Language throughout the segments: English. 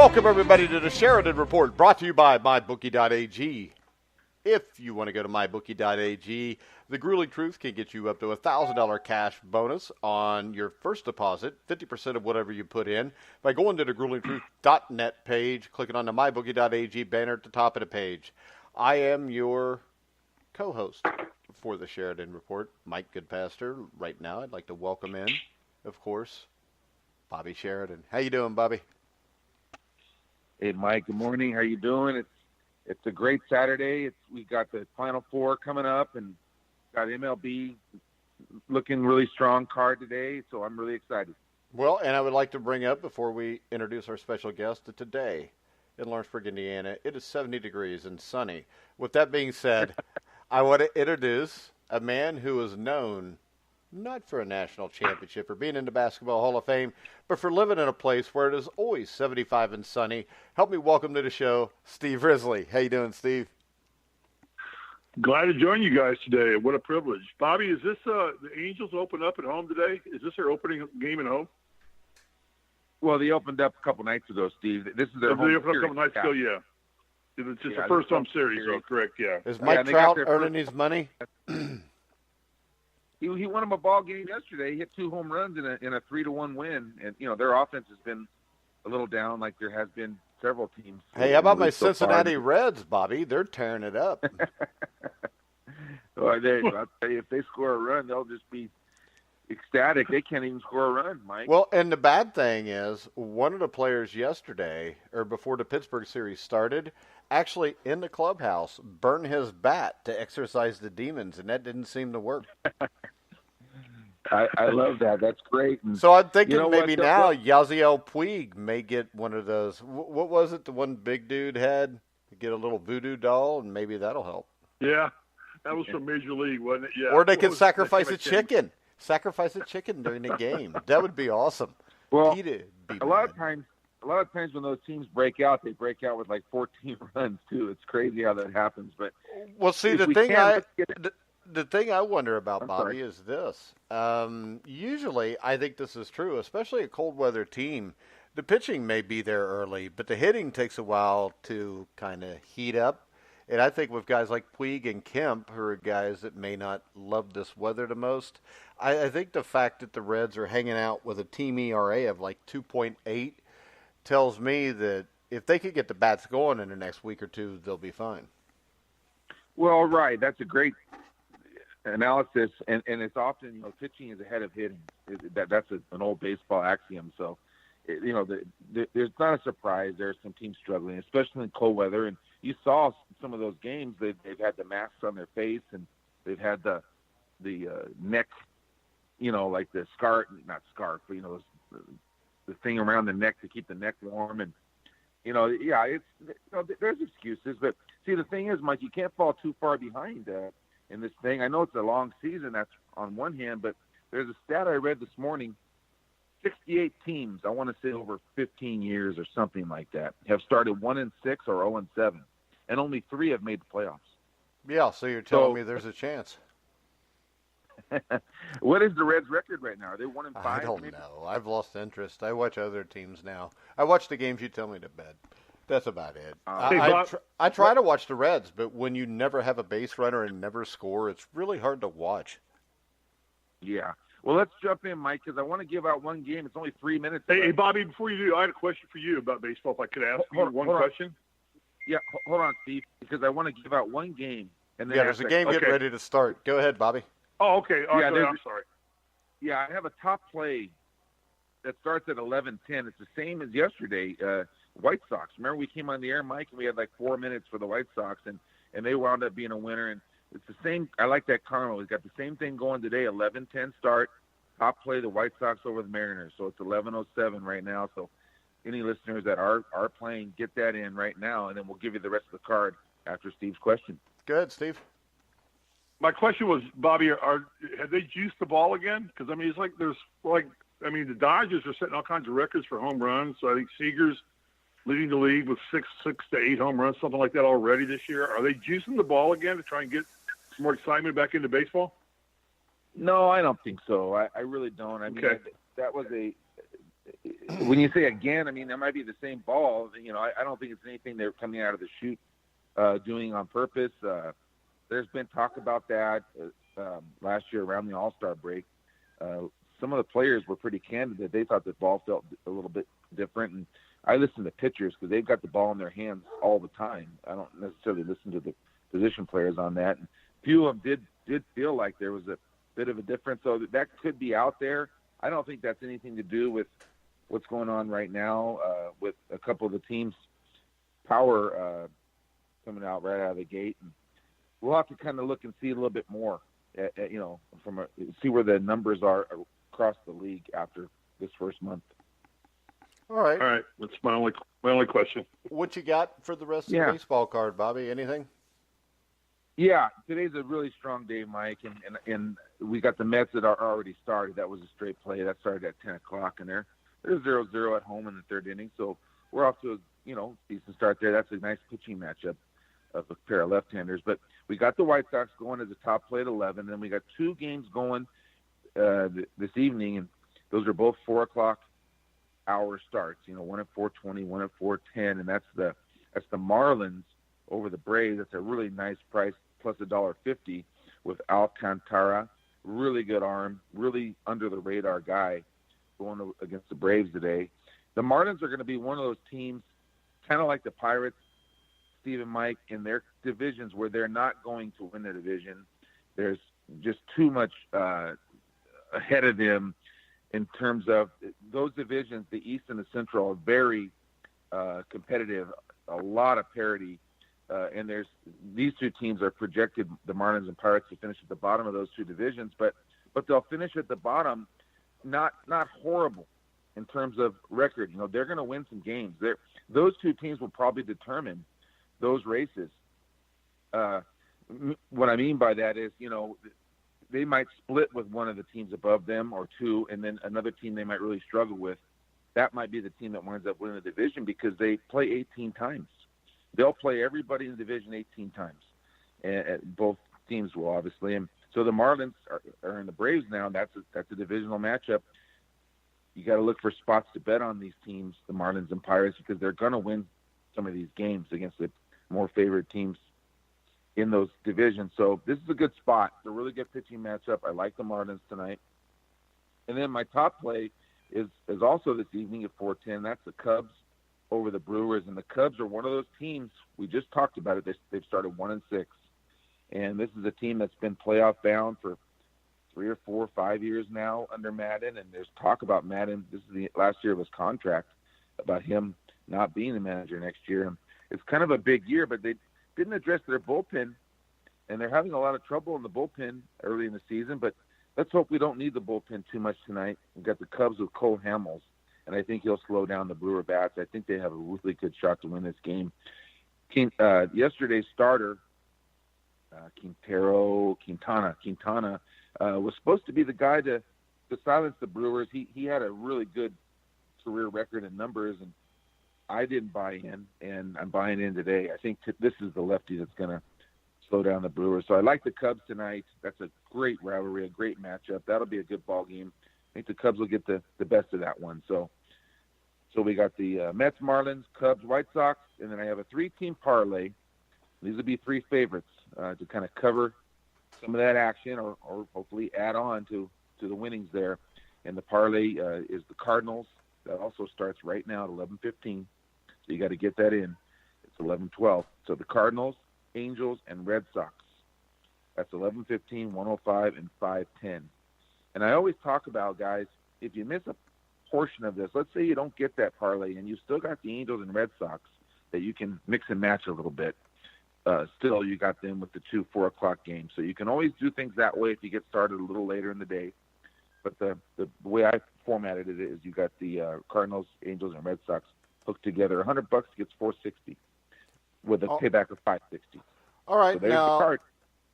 Welcome, everybody, to the Sheridan Report, brought to you by MyBookie.Ag. If you want to go to MyBookie.Ag, the grueling truth can get you up to a $1,000 cash bonus on your first deposit, 50% of whatever you put in, by going to the gruelingtruth.net page, clicking on the MyBookie.Ag banner at the top of the page. I am your co-host for the Sheridan Report, Mike Goodpaster. Right now, I'd like to welcome in, of course, Bobby Sheridan. How you doing, Bobby? Hey, Mike. Good morning. How you doing? It's a great Saturday. We got the Final Four coming up, and got MLB looking really strong card today. So I'm really excited. Well, and I would like to bring up before we introduce our special guest that today in Lawrenceburg, Indiana, it is 70 degrees and sunny. With that being said, I want to introduce a man who is known not for a national championship or being in the Basketball Hall of Fame, but for living in a place where it is always 75 and sunny. Help me welcome to the show, Steve Risley. How you doing, Steve? Glad to join you guys today. What a privilege. Bobby, is this the Angels open up at home today? Is this their opening game at home? Well, they opened up a couple nights ago, Steve. This is their home They opened up a series. couple nights ago, yeah. It's just the first home series, so correct, yeah. Is Mike Trout earning his money? He won him a ball game yesterday. He hit 2 home runs in a 3-1 win, and their offense has been a little down, like there has been several teams. Hey, how about my Cincinnati Reds, Bobby? They're tearing it up. Well, I'll tell you, if they score a run, they'll just be ecstatic. They can't even score a run, Mike. Well, and the bad thing is, one of the players yesterday, or before the Pittsburgh series started, actually in the clubhouse burned his bat to exorcise the demons, and that didn't seem to work. I love that. That's great. And so I'm thinking maybe now Yasiel Puig may get one of those. What was it? The one big dude had get a little voodoo doll, and maybe that'll help. Yeah, that was from Major League, wasn't it? Yeah. Or they could sacrifice a chicken. Sacrifice a chicken during the game. That would be awesome. Well, a lot of times when those teams break out, they break out with like 14 runs too. It's crazy how that happens. But well, see, the thing I wonder about, Bobby, is this. Usually, I think this is true, especially a cold weather team. The pitching may be there early, but the hitting takes a while to kind of heat up. And I think with guys like Puig and Kemp, who are guys that may not love this weather the most, I think the fact that the Reds are hanging out with a team ERA of like 2.8 tells me that if they could get the bats going in the next week or two, they'll be fine. Well, right. That's a great analysis, and it's often, pitching is ahead of hitting. That's an old baseball axiom. So, there's not a surprise. There's some teams struggling, especially in cold weather. And you saw some of those games. They've had the masks on their face, and they've had the neck, like the scarf, not scarf, but the thing around the neck to keep the neck warm. And there's excuses. But see, the thing is, Mike, you can't fall too far behind in this thing. I know it's a long season, that's on one hand, but there's a stat I read this morning. 68 teams, I want to say over 15 years or something like that, have started 1-6 or 0-7, and only 3 have made the playoffs. Yeah, so you're telling me there's a chance. What is the Reds' record right now? Are they 1-5? I don't know. I've lost interest. I watch other teams now. I watch the games you tell me to bet. That's about it. I try to watch the Reds, but when you never have a base runner and never score, it's really hard to watch. Yeah. Well, let's jump in, Mike, because I want to give out one game. It's only 3 minutes. Hey, Bobby, before you do, I had a question for you about baseball, if I could ask you one question. Yeah, hold on, Steve, because I want to give out one game. And then there's a game getting ready to start. Go ahead, Bobby. Oh, okay. I'm sorry. Yeah, I have a top play that starts at 11:10. It's the same as yesterday, White Sox. Remember we came on the air, Mike, and we had like 4 minutes for the White Sox, and they wound up being a winner. And it's the same. I like that Cardinal. He's got the same thing going today, 11:10 start. Top play, the White Sox over the Mariners. So it's 11:07 right now. So any listeners that are playing, get that in right now, and then we'll give you the rest of the card after Steve's question. Go ahead, Steve. My question was, Bobby, have they juiced the ball again? Because, it's like the Dodgers are setting all kinds of records for home runs. So I think Seager's leading the league with 6 to 8 home runs, something like that already this year. Are they juicing the ball again to try and get some more excitement back into baseball? No, I don't think so. I really don't. Okay. That was when you say again, I mean, that might be the same ball. You know, I don't think it's anything they're coming out of the chute doing on purpose. There's been talk about that last year around the All-Star break. Some of the players were pretty candid that they thought the ball felt a little bit different. And I listen to pitchers because they've got the ball in their hands all the time. I don't necessarily listen to the position players on that. And a few of them did feel like there was a bit of a difference. So that could be out there. I don't think that's anything to do with what's going on right now with a couple of the teams' power coming out right out of the gate. And we'll have to kind of look and see a little bit more, you know, see where the numbers are across the league after this first month. All right. That's my only question. What you got for the rest of the baseball card, Bobby? Anything? Yeah, today's a really strong day, Mike, and we got the Mets that are already started. That was a straight play. That started at 10 o'clock, and they're 0-0 at home in the third inning. So we're off to a decent start there. That's a nice pitching matchup of a pair of left-handers. But we got the White Sox going as a top play at 11, and we got two games going this evening, and those are both 4 o'clock hour starts. You know, one at 4:20, one at 4:10, and that's the Marlins over the Braves. That's a really nice price, plus $1.50 with Alcantara. Really good arm, really under the radar guy going against the Braves today. The Marlins are going to be one of those teams, kind of like the Pirates, Steve and Mike, in their divisions where they're not going to win the division. There's just too much ahead of them in terms of those divisions. The East and the Central are very competitive, a lot of parity. And these two teams are projected, the Marlins and Pirates, to finish at the bottom of those two divisions, but they'll finish at the bottom, not horrible in terms of record. You know, they're going to win some games. Those two teams will probably determine those races. What I mean by that is, you know, they might split with one of the teams above them or two, and then another team they might really struggle with. That might be the team that winds up winning the division because they play 18 times. They'll play everybody in the division 18 times. And both teams will, obviously. And so the Marlins are in the Braves now. That's a divisional matchup. You got to look for spots to bet on these teams, the Marlins and Pirates, because they're going to win some of these games against the more favored teams in those divisions. So this is a good spot. It's a really good pitching matchup. I like the Marlins tonight. And then my top play is also this evening at 4:10. That's the Cubs over the Brewers, and the Cubs are one of those teams, we just talked about it, they've started 1-6, and this is a team that's been playoff bound for 3 or 4 or 5 years now under Madden, and there's talk about Madden, this is the last year of his contract, about him not being the manager next year. And it's kind of a big year, but they didn't address their bullpen, and they're having a lot of trouble in the bullpen early in the season, but let's hope we don't need the bullpen too much tonight. We've got the Cubs with Cole Hamels, and I think he'll slow down the Brewer bats. I think they have a really good shot to win this game. Yesterday's starter, Quintana, was supposed to be the guy to silence the Brewers. He had a really good career record and numbers, and I didn't buy in, and I'm buying in today. I think this is the lefty that's going to slow down the Brewers. So I like the Cubs tonight. That's a great rivalry, a great matchup. That'll be a good ball game. I think the Cubs will get the best of that one. So we got the Mets, Marlins, Cubs, White Sox, and then I have a 3-team parlay. These will be 3 favorites to kind of cover some of that action or hopefully add on to the winnings there. And the parlay is the Cardinals. That also starts right now at 11:15. So you got to get that in. It's 11:12. So the Cardinals, Angels, and Red Sox. That's 11:15, 105, and 5:10. And I always talk about, guys, if you miss a portion of this, let's say you don't get that parlay and you still got the Angels and Red Sox that you can mix and match a little bit. Still, you got them with the 2 4 o'clock games. So you can always do things that way if you get started a little later in the day. But the way I formatted it is you got the Cardinals, Angels, and Red Sox hooked together. $100 gets $460 with a payback of $560. All right, so there's the card.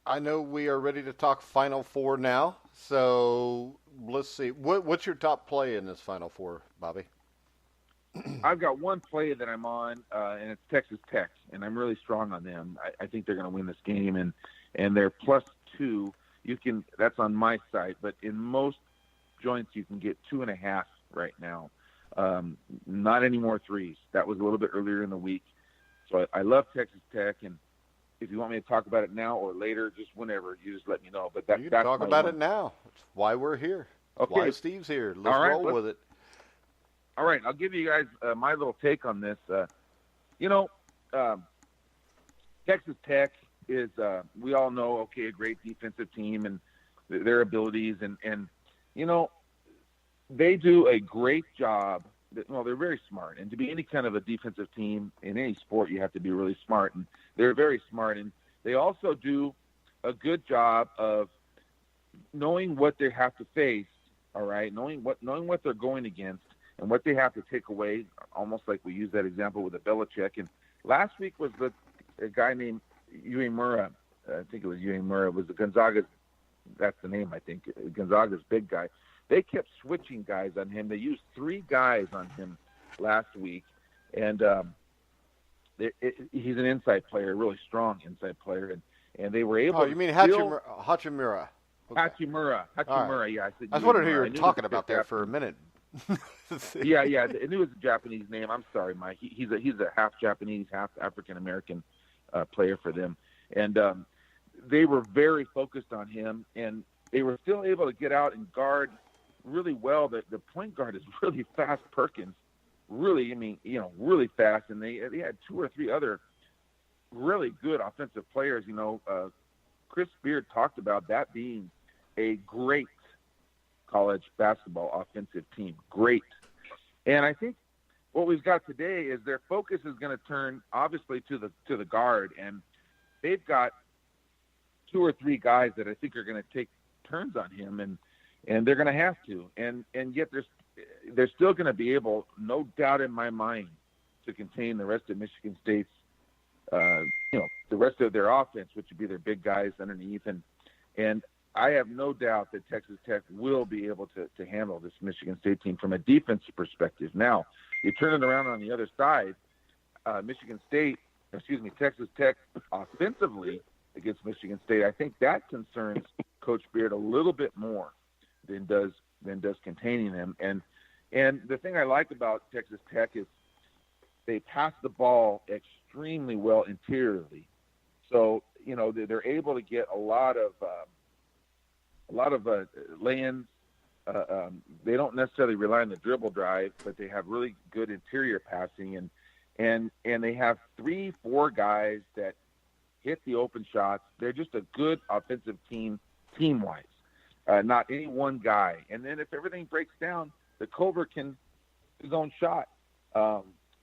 I know we are ready to talk Final Four now, so let's see. What's your top play in this Final Four, Bobby? I've got one play that I'm on, and it's Texas Tech, and I'm really strong on them. I think they're going to win this game, and they're +2. That's on my site, but in most joints you can get 2.5 right now. Not any more threes. That was a little bit earlier in the week. So I love Texas Tech, and if you want me to talk about it now or later, just whenever, you just let me know. But you can talk about it now. That's why we're here. Okay. Why Steve's here. Let's roll with it. All right, I'll give you guys my little take on this. Texas Tech is, we all know, a great defensive team and their abilities. And they do a great job. Well, they're very smart. And to be any kind of a defensive team in any sport, you have to be really smart. And they're very smart. And they also do a good job of knowing what they have to face, all right, knowing what they're going against and what they have to take away, almost like we use that example with the Belichick. And last week was a guy named Uemura. I think it was Uemura. It was the Gonzaga's, that's the name, I think, Gonzaga's big guy. They kept switching guys on him. They used 3 guys on him last week. And he's an inside player, a really strong inside player. And they were able to. Oh, you mean Hachimura? Okay. Hachimura, right. Yeah. I was wondering who you were talking about there for a minute. yeah. And it was a Japanese name. I'm sorry, Mike. He's a half Japanese, half African American player for them, and they were very focused on him, and they were still able to get out and guard really well. The point guard is really fast, Perkins. Really, really fast, and they had 2 or 3 other really good offensive players. Chris Beard talked about that being a great college basketball offensive team. Great. And I think what we've got today is their focus is going to turn obviously to the guard, and they've got 2 or 3 guys that I think are going to take turns on him, and they're going to have to. And yet they're still going to be able, no doubt in my mind, to contain the rest of Michigan State's the rest of their offense, which would be their big guys underneath. And I have no doubt that Texas Tech will be able to handle this Michigan State team from a defensive perspective. Now, you turn it around on the other side, Texas Tech offensively against Michigan State, I think that concerns Coach Beard a little bit more than does containing them. And the thing I like about Texas Tech is they pass the ball extremely well interiorly. So, they're able to get a lot of lay-ins. They don't necessarily rely on the dribble drive, but they have really good interior passing, and they have 3-4 guys that hit the open shots. They're just a good offensive team-wise, not any one guy. And then if everything breaks down, the Culver can his own shot.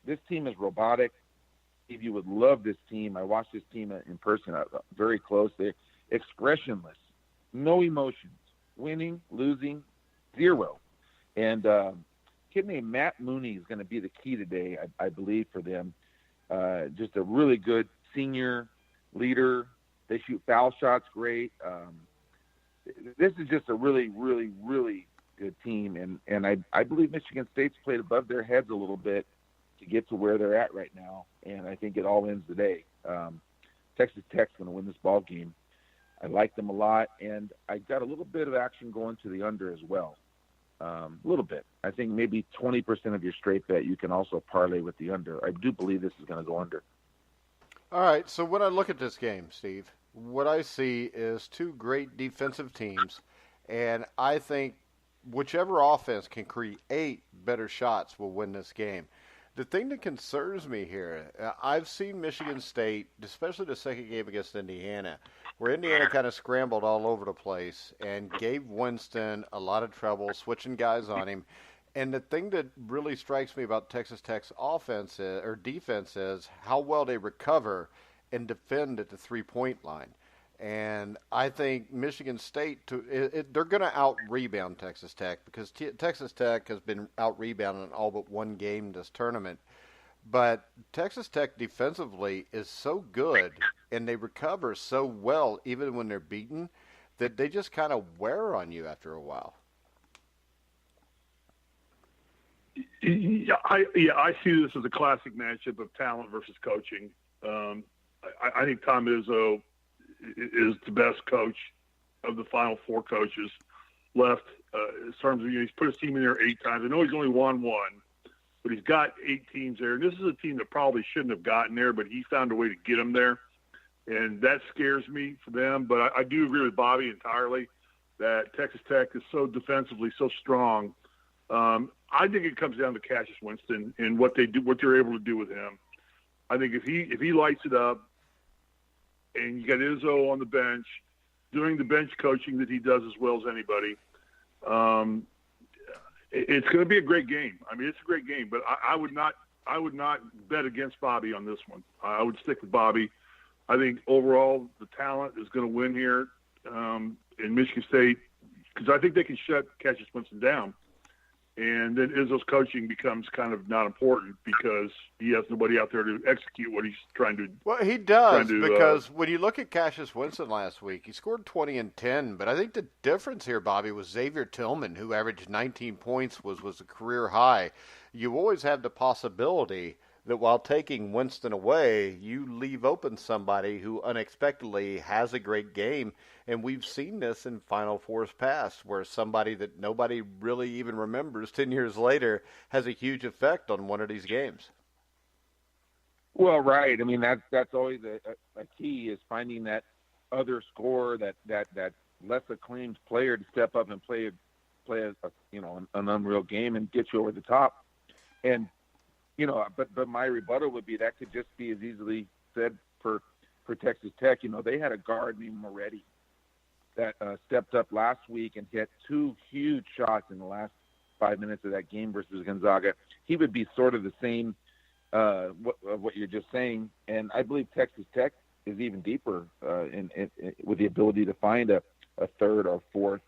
This team is robotic. If you would love this team, I watched this team in person, very close. They're expressionless, no emotions, winning, losing, 0. And kid named Matt Mooney is going to be the key today, I believe, for them. Just a really good senior leader. They shoot foul shots great. This is just a really, really, really good team. And I believe Michigan State's played above their heads a little bit to get to where they're at right now, and I think it all ends today. Texas Tech's going to win this ball game. I like them a lot, and I got a little bit of action going to the under as well. A little bit. I think maybe 20% of your straight bet you can also parlay with the under. I do believe this is going to go under. All right, so when I look at this game, Steve, what I see is 2 great defensive teams, and I think whichever offense can create better shots will win this game. The thing that concerns me here, I've seen Michigan State, especially the second game against Indiana, where Indiana kind of scrambled all over the place and gave Winston a lot of trouble, switching guys on him. And the thing that really strikes me about Texas Tech's defense is how well they recover and defend at the 3-point line. And I think Michigan State, they're going to out-rebound Texas Tech because Texas Tech has been out-rebounded in all but one game this tournament. But Texas Tech defensively is so good, and they recover so well even when they're beaten, that they just kind of wear on you after a while. Yeah, I see this as a classic matchup of talent versus coaching. I think Tom Izzo is the best coach of the Final 4 coaches left. In terms of, he's put his team in there 8 times. I know he's only won 1, but he's got 8 teams there. And this is a team that probably shouldn't have gotten there, but he found a way to get them there. And that scares me for them. But I do agree with Bobby entirely that Texas Tech is so defensively so strong. I think it comes down to Cassius Winston and what they're able to do with him. I think if he lights it up, and you got Izzo on the bench doing the bench coaching that he does as well as anybody, it's going to be a great game. I mean, it's a great game, but I would not bet against Bobby on this one. I would stick with Bobby. I think overall the talent is going to win here in Michigan State because I think they can shut Cassius Winston down. And then Izzo's coaching becomes kind of not important because he has nobody out there to execute what he's trying to. Well, he does because when you look at Cassius Winston last week, he scored 20 and 10. But I think the difference here, Bobby, was Xavier Tillman, who averaged 19 points, was a career high. You always have the possibility that while taking Winston away, you leave open somebody who unexpectedly has a great game. And we've seen this in Final Fours past, where somebody that nobody really even remembers 10 years later has a huge effect on one of these games. Well, right. I mean, that's always a key is finding that other scorer, that less acclaimed player to step up and play an unreal game and get you over the top. And but my rebuttal would be that could just be as easily said for Texas Tech. They had a guard named Moretti that stepped up last week and hit 2 huge shots in the last 5 minutes of that game versus Gonzaga. He would be sort of the same what you're just saying. And I believe Texas Tech is even deeper in with the ability to find a third or fourth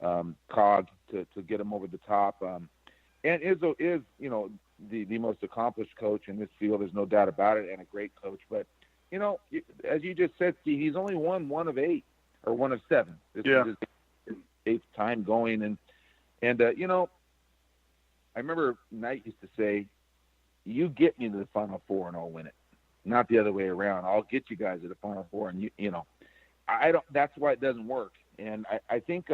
cog to get him over the top. And Izzo is, the most accomplished coach in this field. There's no doubt about it, and a great coach. But, as you just said, Steve, he's only won 1 of 8 or 1 of 7. This is his 8th time going. And I remember Knight used to say, you get me to the Final Four and I'll win it. Not the other way around. I'll get you guys to the Final Four. And, that's why it doesn't work. And I think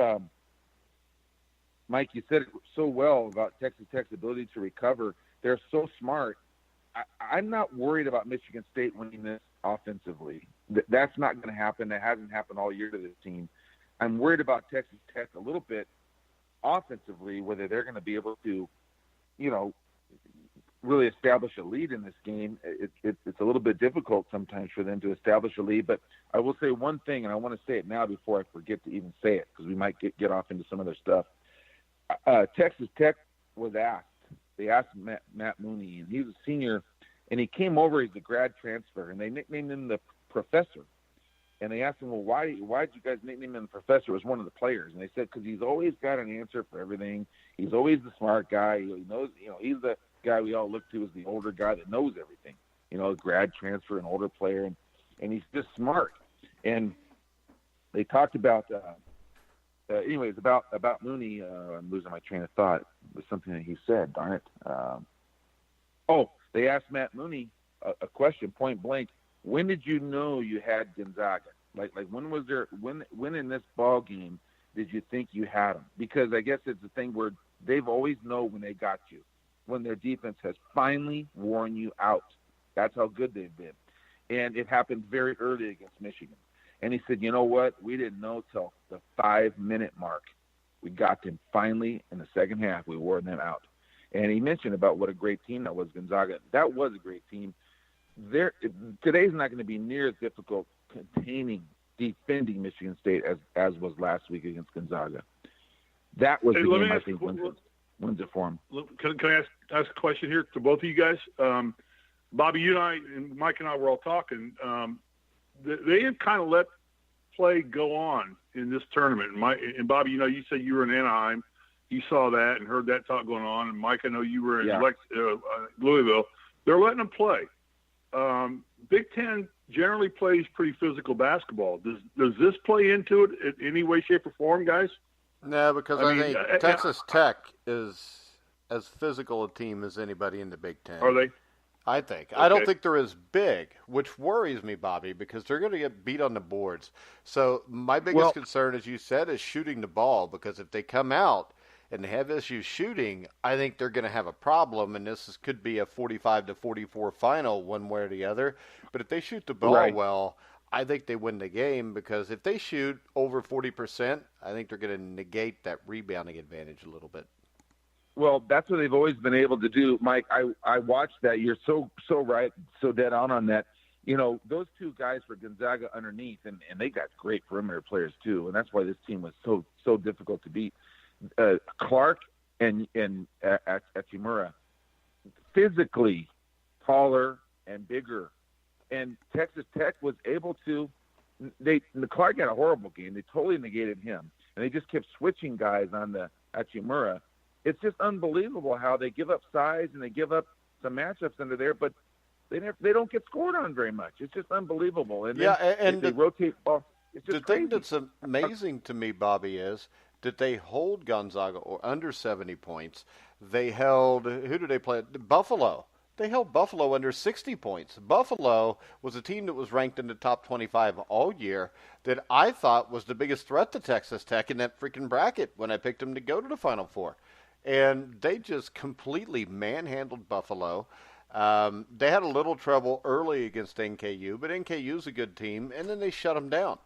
Mike, you said it so well about Texas Tech's ability to recover. They're so smart. I'm not worried about Michigan State winning this offensively. That's not going to happen. That hasn't happened all year to this team. I'm worried about Texas Tech a little bit offensively, whether they're going to be able to, really establish a lead in this game. It's a little bit difficult sometimes for them to establish a lead. But I will say one thing, and I want to say it now before I forget to even say it because we might get off into some other stuff. Texas Tech was asked. They asked Matt Mooney, and he was a senior, and he came over as a grad transfer, and they nicknamed him the Professor. And they asked him, well, why did you guys nickname him the Professor? It was one of the players. And they said, because he's always got an answer for everything. He's always the smart guy. He knows, he's the guy we all look to as the older guy that knows everything. Grad transfer, an older player, and he's just smart. And they talked about anyways, about Mooney, I'm losing my train of thought. It was something that he said, darn it. They asked Matt Mooney a question, point blank. When did you know you had Gonzaga? Like when in this ball game did you think you had them? Because I guess it's a thing where they've always know when they got you, when their defense has finally worn you out. That's how good they've been. And it happened very early against Michigan. And he said, you know what? We didn't know till the 5-minute mark. We got them finally in the second half. We wore them out. And he mentioned about what a great team that was, Gonzaga. That was a great team. Today's not going to be near as difficult defending Michigan State as was last week against Gonzaga. That was the game I think wins it for him. Can I ask a question here to both of you guys? Bobby, you and I and Mike and I were all talking. They have kind of let play go on in this tournament. And Bobby, you said you were in Anaheim. You saw that and heard that talk going on. And Mike, I know you were in Louisville. They're letting them play. Big Ten generally plays pretty physical basketball. Does this play into it in any way, shape, or form, guys? No, because I think Texas Tech is as physical a team as anybody in the Big Ten. Are they? I think. Okay. I don't think they're as big, which worries me, Bobby, because they're going to get beat on the boards. So my biggest concern, as you said, is shooting the ball, because if they come out and they have issues shooting, I think they're going to have a problem, and could be a 45-44 final one way or the other. But if they shoot the ball well, I think they win the game, because if they shoot over 40%, I think they're going to negate that rebounding advantage a little bit. Well, that's what they've always been able to do, Mike. I watched that. You're so right, so dead on that. You know, those two guys for Gonzaga underneath, and they got great perimeter players too, and that's why this team was so difficult to beat. Clark and Achimura, physically taller and bigger, and Texas Tech was able to. Clark had a horrible game. They totally negated him, and they just kept switching guys on the Achimura. It's just unbelievable how they give up size and they give up some matchups under there, but they don't get scored on very much. It's just unbelievable. And they rotate ball. It's just the crazy. thing that's amazing to me, Bobby, is that they hold Gonzaga or under 70 points. They held, who did they play? Buffalo. They held Buffalo under 60 points. Buffalo was a team that was ranked in the top 25 all year that I thought was the biggest threat to Texas Tech in that freaking bracket when I picked them to go to the Final Four. And they just completely manhandled Buffalo. They had a little trouble early against NKU, but NKU's a good team, and then they shut them down.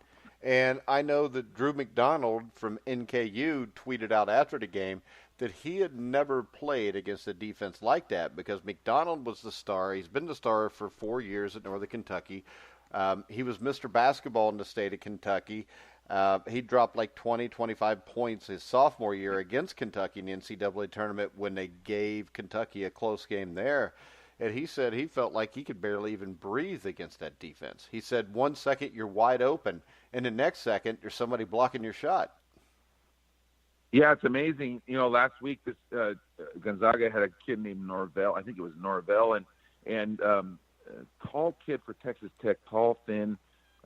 And I know that Drew McDonald from NKU tweeted out after the game that he had never played against a defense like that, because McDonald was the star. He's been the star for 4 years at Northern Kentucky. He was Mr. Basketball in the state of Kentucky. He dropped like 20, 25 points his sophomore year against Kentucky in the NCAA tournament when they gave Kentucky a close game there. And he said he felt like he could barely even breathe against that defense. He said 1 second you're wide open, and the next second there's somebody blocking your shot. Yeah, it's amazing. You know, last week this Gonzaga had a kid named Norvell. I think it was Norvell, and tall kid for Texas Tech, tall, thin,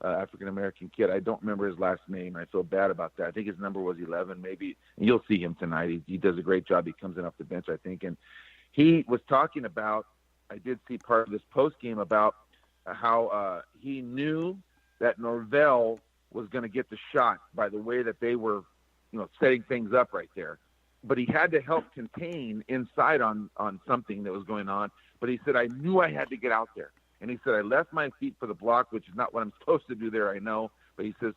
African-American kid. I don't remember his last name. I feel bad about that. I think his number was 11 maybe. And you'll see him tonight. He does a great job. He comes in off the bench, I think. And he was talking about, I did see part of this post-game about how he knew that Norvell was going to get the shot by the way that they were, setting things up right there. But he had to help contain inside on something that was going on. But he said, I knew I had to get out there. And he said, I left my feet for the block, which is not what I'm supposed to do there, I know. But he says,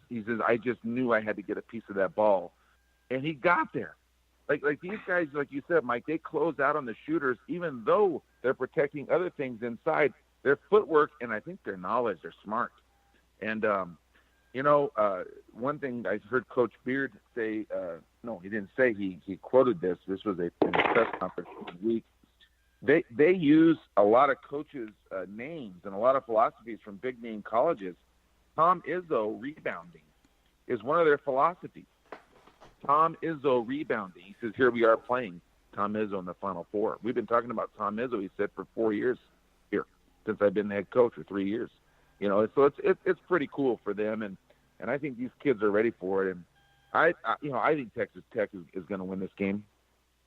I just knew I had to get a piece of that ball. And he got there. Like these guys, like you said, Mike, they close out on the shooters, even though they're protecting other things inside. Their footwork and I think their knowledge, they're smart. And, one thing I heard Coach Beard say, no, he didn't say, he quoted this. This was in a press conference this week. They use a lot of coaches' names and a lot of philosophies from big-name colleges. Tom Izzo rebounding is one of their philosophies. Tom Izzo rebounding. He says, here we are playing Tom Izzo in the Final Four. We've been talking about Tom Izzo, he said, for 4 years here, since I've been the head coach, for 3 years. So it's pretty cool for them, and I think these kids are ready for it. And I think Texas Tech is going to win this game.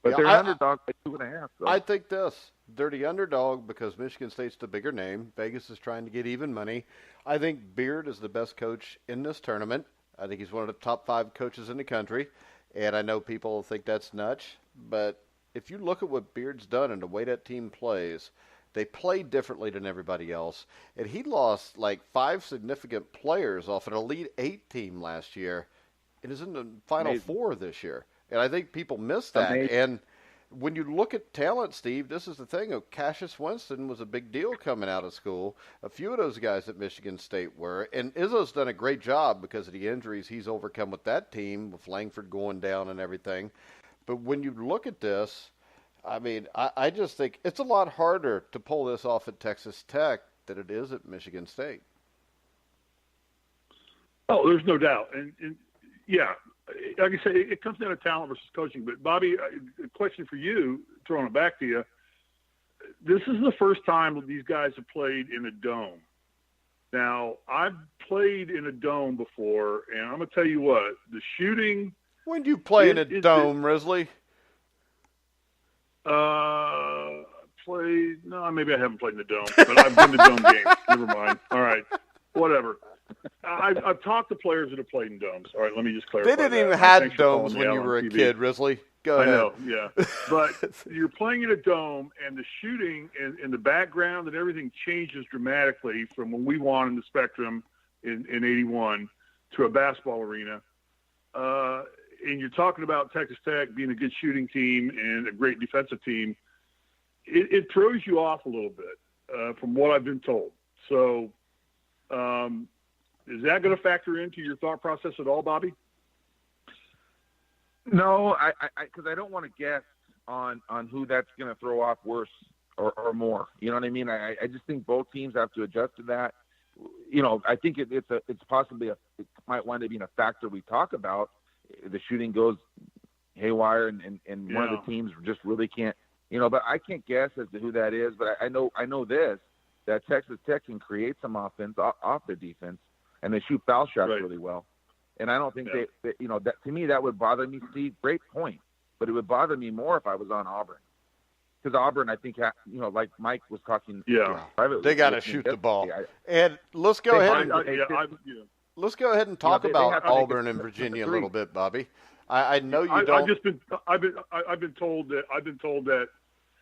But they're an underdog by 2.5. So. I think they're the underdog because Michigan State's the bigger name. Vegas is trying to get even money. I think Beard is the best coach in this tournament. I think he's one of the top 5 coaches in the country. And I know people think that's nuts. But if you look at what Beard's done and the way that team plays, they play differently than everybody else. And he lost like 5 significant players off an Elite 8 team last year and is in the Final Four this year. And I think people miss that. Amazing. And when you look at talent, Steve, this is the thing. Cassius Winston was a big deal coming out of school. A few of those guys at Michigan State were. And Izzo's done a great job because of the injuries he's overcome with that team, with Langford going down and everything. But when you look at this, I mean, I just think it's a lot harder to pull this off at Texas Tech than it is at Michigan State. Oh, there's no doubt. And yeah, like I say, it comes down to talent versus coaching. But, Bobby, a question for you, throwing it back to you. This is the first time these guys have played in a dome. Now, I've played in a dome before, and I'm going to tell you what, the shooting. When do you play in a dome, Risley? Maybe I haven't played in the dome, but I've been to dome games. Never mind. All right, whatever. I've talked to players that have played in domes. All right, let me just clarify. They didn't even have domes when you were a kid, Risley. Go ahead. I know, yeah. But you're playing in a dome, and the shooting and the background and everything changes dramatically from when we won in the Spectrum in 81 to a basketball arena. And you're talking about Texas Tech being a good shooting team and a great defensive team. It throws you off a little bit from what I've been told. So is that going to factor into your thought process at all, Bobby? No, because I don't want to guess on who that's going to throw off worse or more. You know what I mean? I just think both teams have to adjust to that. You know, I think it's possibly it might wind up being a factor we talk about. The shooting goes haywire, and one of the teams just really can't. You know, but I can't guess as to who that is. But I know this, that Texas Tech can create some offense off their defense, and they shoot foul shots really well. And I don't think they, you know, that to me that would bother me. Steve, great point, but it would bother me more if I was on Auburn, because Auburn, I think, you know, like Mike was talking, privately, they got to shoot the ball. And let's go ahead. Let's go ahead and talk about Auburn and Virginia a little bit, Bobby. I know you don't. I've been told that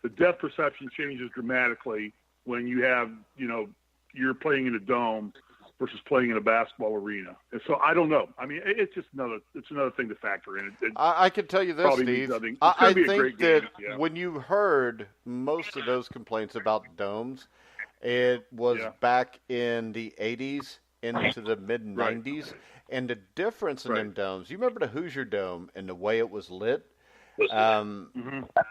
the depth perception changes dramatically when you have, you know, you're playing in a dome versus playing in a basketball arena. And so I don't know. I mean, it's another thing to factor in. I can tell you this, Steve. I think that when you heard most of those complaints about domes, it was back in the 80s into the mid-90s. And the difference in them domes, you remember the Hoosier Dome and the way it was lit?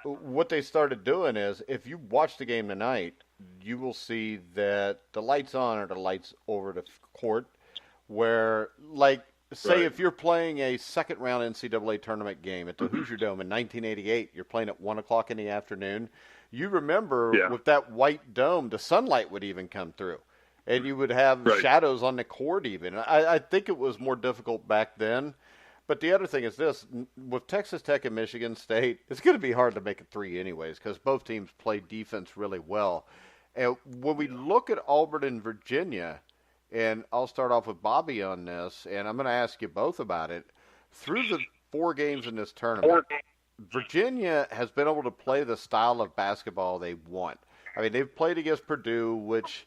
What they started doing is, if you watch the game tonight, you will see that the lights on are the lights over the court, where, like, say if you're playing a second-round NCAA tournament game at the Hoosier Dome in 1988, you're playing at 1 o'clock in the afternoon, you remember with that white dome, the sunlight would even come through, and you would have shadows on the court even. I think it was more difficult back then. But the other thing is this, with Texas Tech and Michigan State, it's going to be hard to make a three anyways, because both teams play defense really well. And when we look at Auburn and Virginia, and I'll start off with Bobby on this, and I'm going to ask you both about it. Through the 4 games in this tournament, Virginia has been able to play the style of basketball they want. I mean, they've played against Purdue, which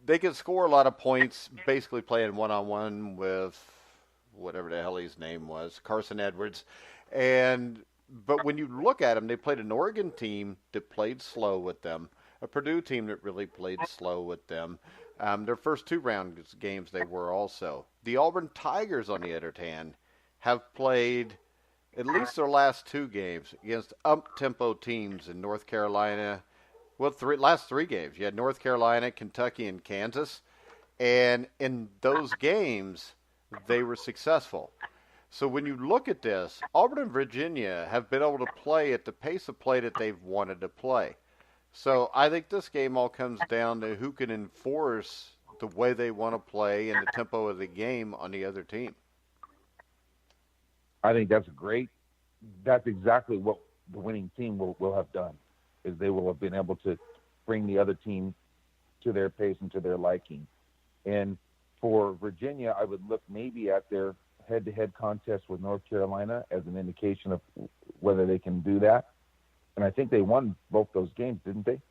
they can score a lot of points, basically playing one-on-one with whatever the hell his name was, Carson Edwards. But when you look at them, they played an Oregon team that played slow with them, a Purdue team that really played slow with them. Their first 2 round games they were also. The Auburn Tigers, on the other hand, have played at least their last 2 games against up-tempo teams in North Carolina. Well, last 3 games. You had North Carolina, Kentucky, and Kansas. And in those games, they were successful. So when you look at this, Auburn and Virginia have been able to play at the pace of play that they've wanted to play. So I think this game all comes down to who can enforce the way they want to play and the tempo of the game on the other team. I think that's exactly what the winning team will have done, is they will have been able to bring the other team to their pace and to their liking. And for Virginia, I would look maybe at their head-to-head contest with North Carolina as an indication of whether they can do that. And I think they won both those games, didn't they?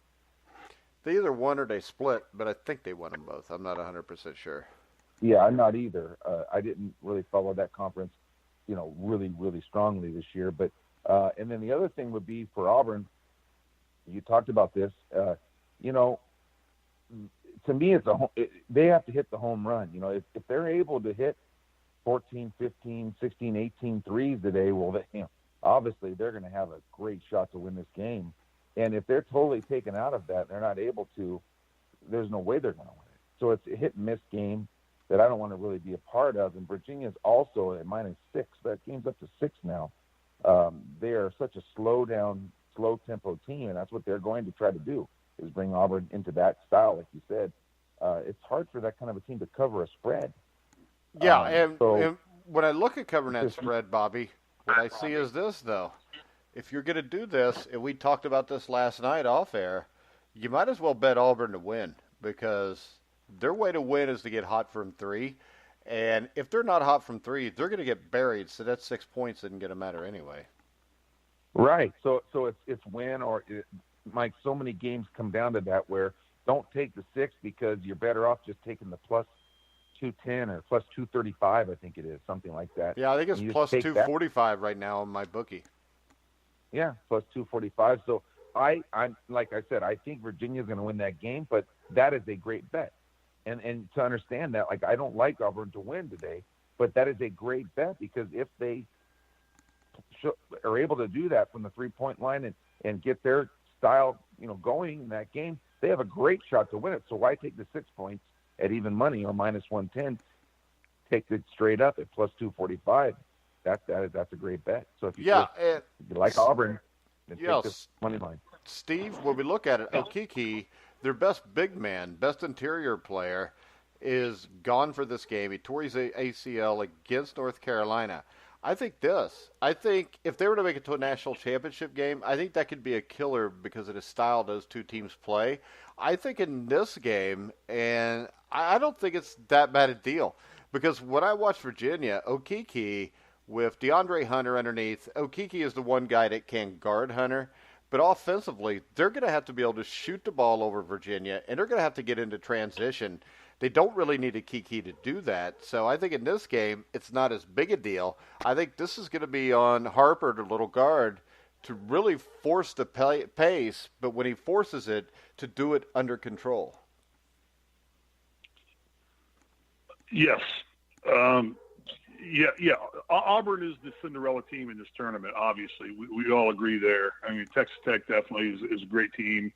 They either won or they split, but I think they won them both. I'm not 100% sure. Yeah, I'm not either. I didn't really follow that conference, you know, really, really strongly this year. But and then the other thing would be for Auburn, you talked about this, you know, to me, they have to hit the home run. You know, if they're able to hit 14, 15, 16, 18 threes today, well, obviously they're going to have a great shot to win this game. And if they're totally taken out of that, they're not able to, there's no way they're going to win it. So it's a hit-and-miss game that I don't want to really be a part of. And Virginia's also at -6. That game's up to 6 now. They are such a slow-tempo team, and that's what they're going to try to do, is bring Auburn into that style, like you said. It's hard for that kind of a team to cover a spread. Yeah, and when I look at covering that spread, Bobby, what I see is this, though. If you're going to do this, and we talked about this last night off air, you might as well bet Auburn to win, because their way to win is to get hot from 3. And if they're not hot from 3, they're going to get buried, so that 6 points doesn't get a matter anyway. Right. So it's win or Mike. So many games come down to that where don't take the 6 because you're better off just taking the plus 210 or plus 235. I think it is something like that. Yeah, I think it's plus 245 right now on my bookie. Yeah, plus 245. So I'm like I said, I think Virginia's going to win that game, but that is a great bet. And to understand that, like I don't like Auburn to win today, but that is a great bet because if they are able to do that from the 3-point line and get their style, going in that game, they have a great shot to win it. So why take the 6 points at even money or minus 110? Take it straight up at plus 245. That's a great bet. So if you like Auburn, then take this money line. Steve, when we look at it, Okeke, their best big man, best interior player, is gone for this game. He tore his ACL against North Carolina. I think if they were to make it to a national championship game, I think that could be a killer because of the style those two teams play. I think in this game, and I don't think it's that bad a deal because when I watch Virginia, Okeke with DeAndre Hunter underneath, Okeke is the one guy that can guard Hunter. But offensively, they're going to have to be able to shoot the ball over Virginia, and they're going to have to get into transition. They don't really need Okeke to do that. So I think in this game, it's not as big a deal. I think this is going to be on Harper, the little guard, to really force the pace, but when he forces it, to do it under control. Yes. Yeah. Auburn is the Cinderella team in this tournament, obviously. We all agree there. I mean, Texas Tech definitely is a great team.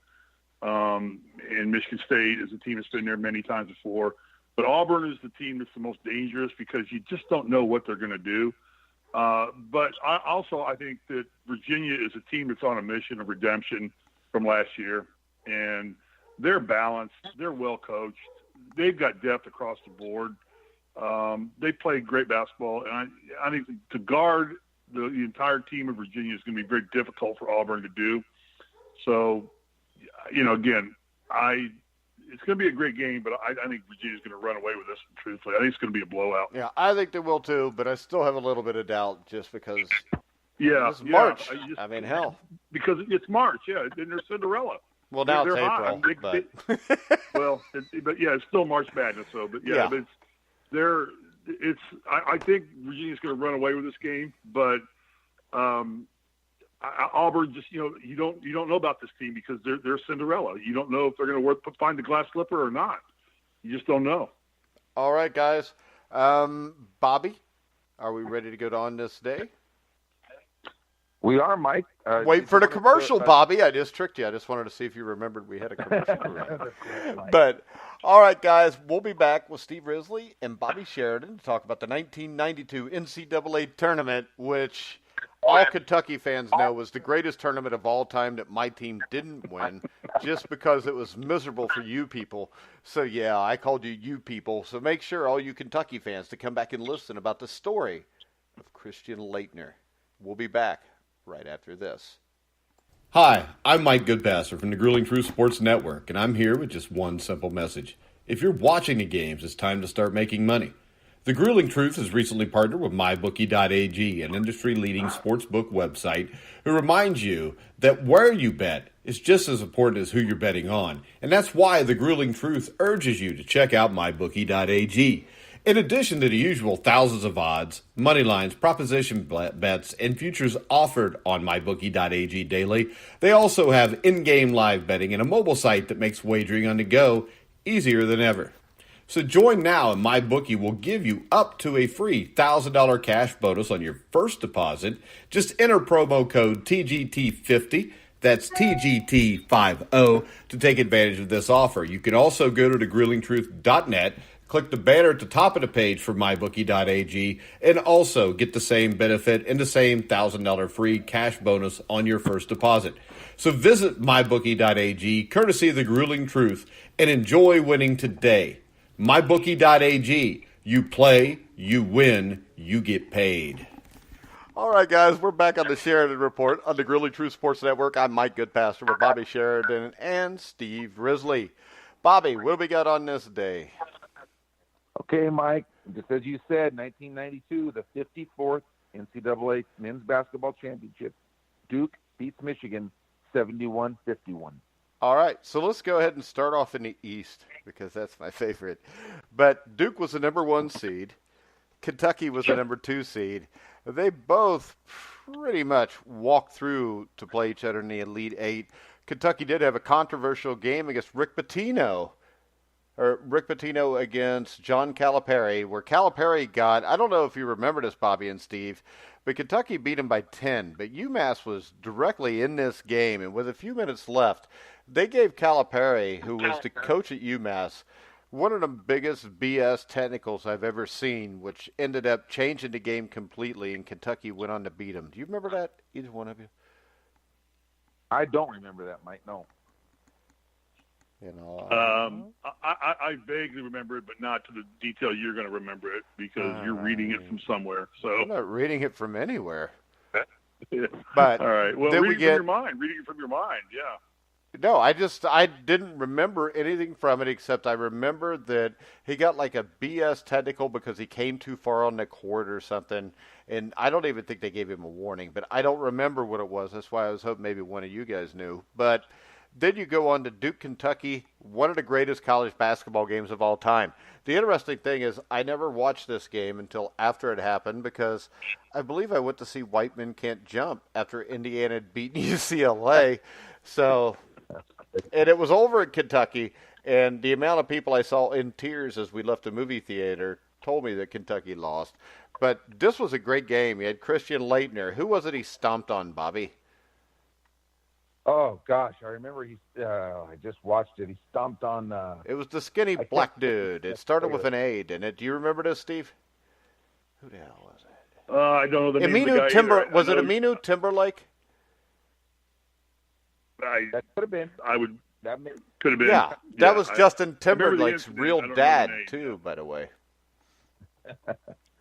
And Michigan State is a team that's been there many times before. But Auburn is the team that's the most dangerous because you just don't know what they're going to do. But I think that Virginia is a team that's on a mission of redemption from last year. And they're balanced. They're well coached. They've got depth across the board. They play great basketball, and I think to guard the entire team of Virginia is going to be very difficult for Auburn to do. So, again, it's going to be a great game, but I think Virginia's going to run away with this, truthfully. I think it's going to be a blowout. Yeah, I think they will too, but I still have a little bit of doubt just because it's March. I mean, hell. Because it's March, yeah, and they're Cinderella. Well, now it's April. But it's still March Madness, so, but yeah. But I think Virginia's going to run away with this game, but Auburn just you don't know about this team because they're Cinderella. You don't know if they're going to find the glass slipper or not. You just don't know. All right, guys. Bobby, are we ready to go on this day? We are, Mike. Wait for the commercial, Bobby. I just tricked you. I just wanted to see if you remembered we had a commercial. But, all right, guys, we'll be back with Steve Risley and Bobby Sheridan to talk about the 1992 NCAA tournament, which all Kentucky fans know was the greatest tournament of all time that my team didn't win just because it was miserable for you people. So, yeah, I called you people. So make sure, all you Kentucky fans, to come back and listen about the story of Christian Laettner. We'll be back right after this. Hi, I'm Mike Goodpasser from the Grueling Truth Sports Network, and I'm here with just one simple message. If you're watching the games, it's time to start making money. The Grueling Truth has recently partnered with MyBookie.Ag, an industry-leading sportsbook website, who reminds you that where you bet is just as important as who you're betting on, and that's why the Grueling Truth urges you to check out MyBookie.Ag. In addition to the usual thousands of odds, money lines, proposition bets, and futures offered on MyBookie.Ag daily, they also have in-game live betting and a mobile site that makes wagering on the go easier than ever. So join now and MyBookie will give you up to a free $1,000 cash bonus on your first deposit. Just enter promo code TGT50, that's TGT50, to take advantage of this offer. You can also go to thegruelingtruth.net, click the banner at the top of the page for MyBookie.Ag, and also get the same benefit and the same $1,000 free cash bonus on your first deposit. So visit MyBookie.Ag, courtesy of the Grueling Truth, and enjoy winning today. MyBookie.Ag. You play, you win, you get paid. All right, guys, we're back on the Sheridan Report on the Grueling Truth Sports Network. I'm Mike Goodpasser with Bobby Sheridan and Steve Risley. Bobby, what do we got on this day? Okay, Mike, just as you said, 1992, the 54th NCAA Men's Basketball Championship Duke beats Michigan 71-51. All right, so let's go ahead and start off in the East because that's my favorite. But Duke was the number 1 seed. Kentucky was the number 2 seed. They both pretty much walked through to play each other in the Elite Eight. Kentucky did have a controversial game against Rick Pitino against John Calipari, where Calipari got, I don't know if you remember this, Bobby and Steve, but Kentucky beat him by 10. But UMass was directly in this game, and with a few minutes left, they gave Calipari, who was the coach at UMass, one of the biggest BS technicals I've ever seen, which ended up changing the game completely, and Kentucky went on to beat him. Do you remember that, either one of you? I don't remember that, Mike, no. You know, I vaguely remember it, but not to the detail you're going to remember it because you're reading it from somewhere. So I'm not reading it from anywhere. Yeah. But all right, well, reading it from your mind, yeah. No, I didn't remember anything from it except I remember that he got like a BS technical because he came too far on the court or something, and I don't even think they gave him a warning, but I don't remember what it was. That's why I was hoping maybe one of you guys knew. But then you go on to Duke, Kentucky, one of the greatest college basketball games of all time. The interesting thing is I never watched this game until after it happened because I believe I went to see White Men Can't Jump after Indiana had beaten UCLA. So, and it was over in Kentucky, and the amount of people I saw in tears as we left the movie theater told me that Kentucky lost. But this was a great game. You had Christian Laettner. Who was it he stomped on, Bobby? Oh, gosh, I remember I just watched it. He stomped on... it was the skinny black dude. It started with an A, didn't it? Do you remember this, Steve? Who the hell was it? I don't know the name of the guy either. Was it Aminu Timberlake? That could have been. Could have been. Yeah, that was Justin Timberlake's real dad, too, by the way.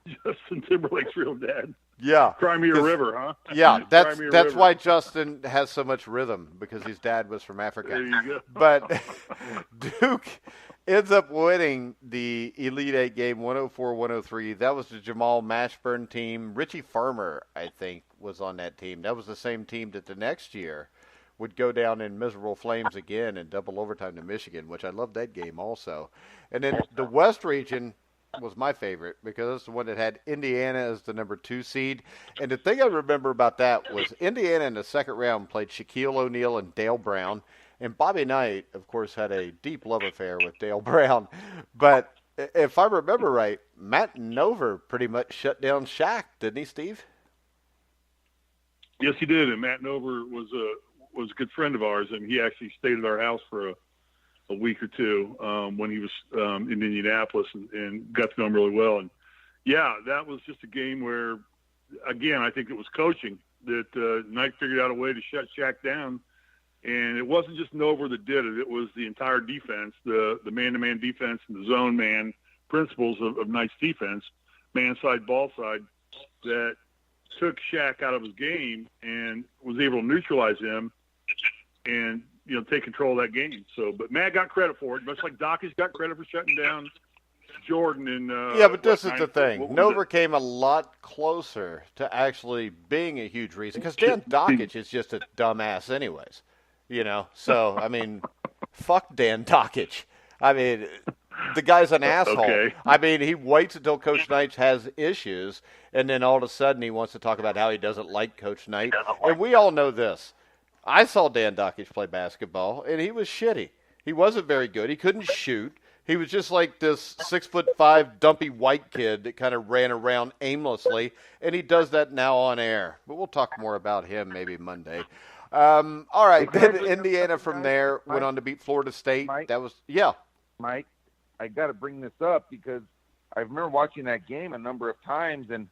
Justin Timberlake's real dad. Yeah. Crimea River, huh? Yeah, that's why Justin has so much rhythm, because his dad was from Africa. There you go. But Duke ends up winning the Elite Eight game 104-103. That was the Jamal Mashburn team. Richie Farmer, I think, was on that team. That was the same team that the next year would go down in miserable flames again in double overtime to Michigan, which I loved that game also. And then the West region was my favorite because it's the one that had Indiana as the number 2 seed. And the thing I remember about that was Indiana in the second round played Shaquille O'Neal and Dale Brown. And Bobby Knight, of course, had a deep love affair with Dale Brown. But if I remember right, Matt Nover pretty much shut down Shaq, didn't he, Steve? Yes, he did. And Matt Nover was a good friend of ours, and he actually stayed at our house for a week or two when he was in Indianapolis and got to know him really well. And, yeah, that was just a game where, again, I think it was coaching that Knight figured out a way to shut Shaq down. And it wasn't just Nover that did it. It was the entire defense, the man-to-man defense and the zone man principles of Knight's defense, man side, ball side, that took Shaq out of his game and was able to neutralize him and, take control of that game. So, but Matt got credit for it, much like Dockage got credit for shutting down Jordan. And yeah, but this is the thing. Nover came a lot closer to actually being a huge reason because Dan Dockage is just a dumbass anyways. So, I mean, fuck Dan Dockage. I mean, the guy's an asshole. Okay. I mean, he waits until Coach Knight has issues, and then all of a sudden he wants to talk about how he doesn't like Coach Knight. And we all know this. I saw Dan Dockage play basketball, and he was shitty. He wasn't very good. He couldn't shoot. He was just like this 6'5" dumpy white kid that kind of ran around aimlessly, and he does that now on air. But we'll talk more about him maybe Monday. All right, then Indiana from there went on to beat Florida State. Mike, that was Mike, I got to bring this up because I remember watching that game a number of times, and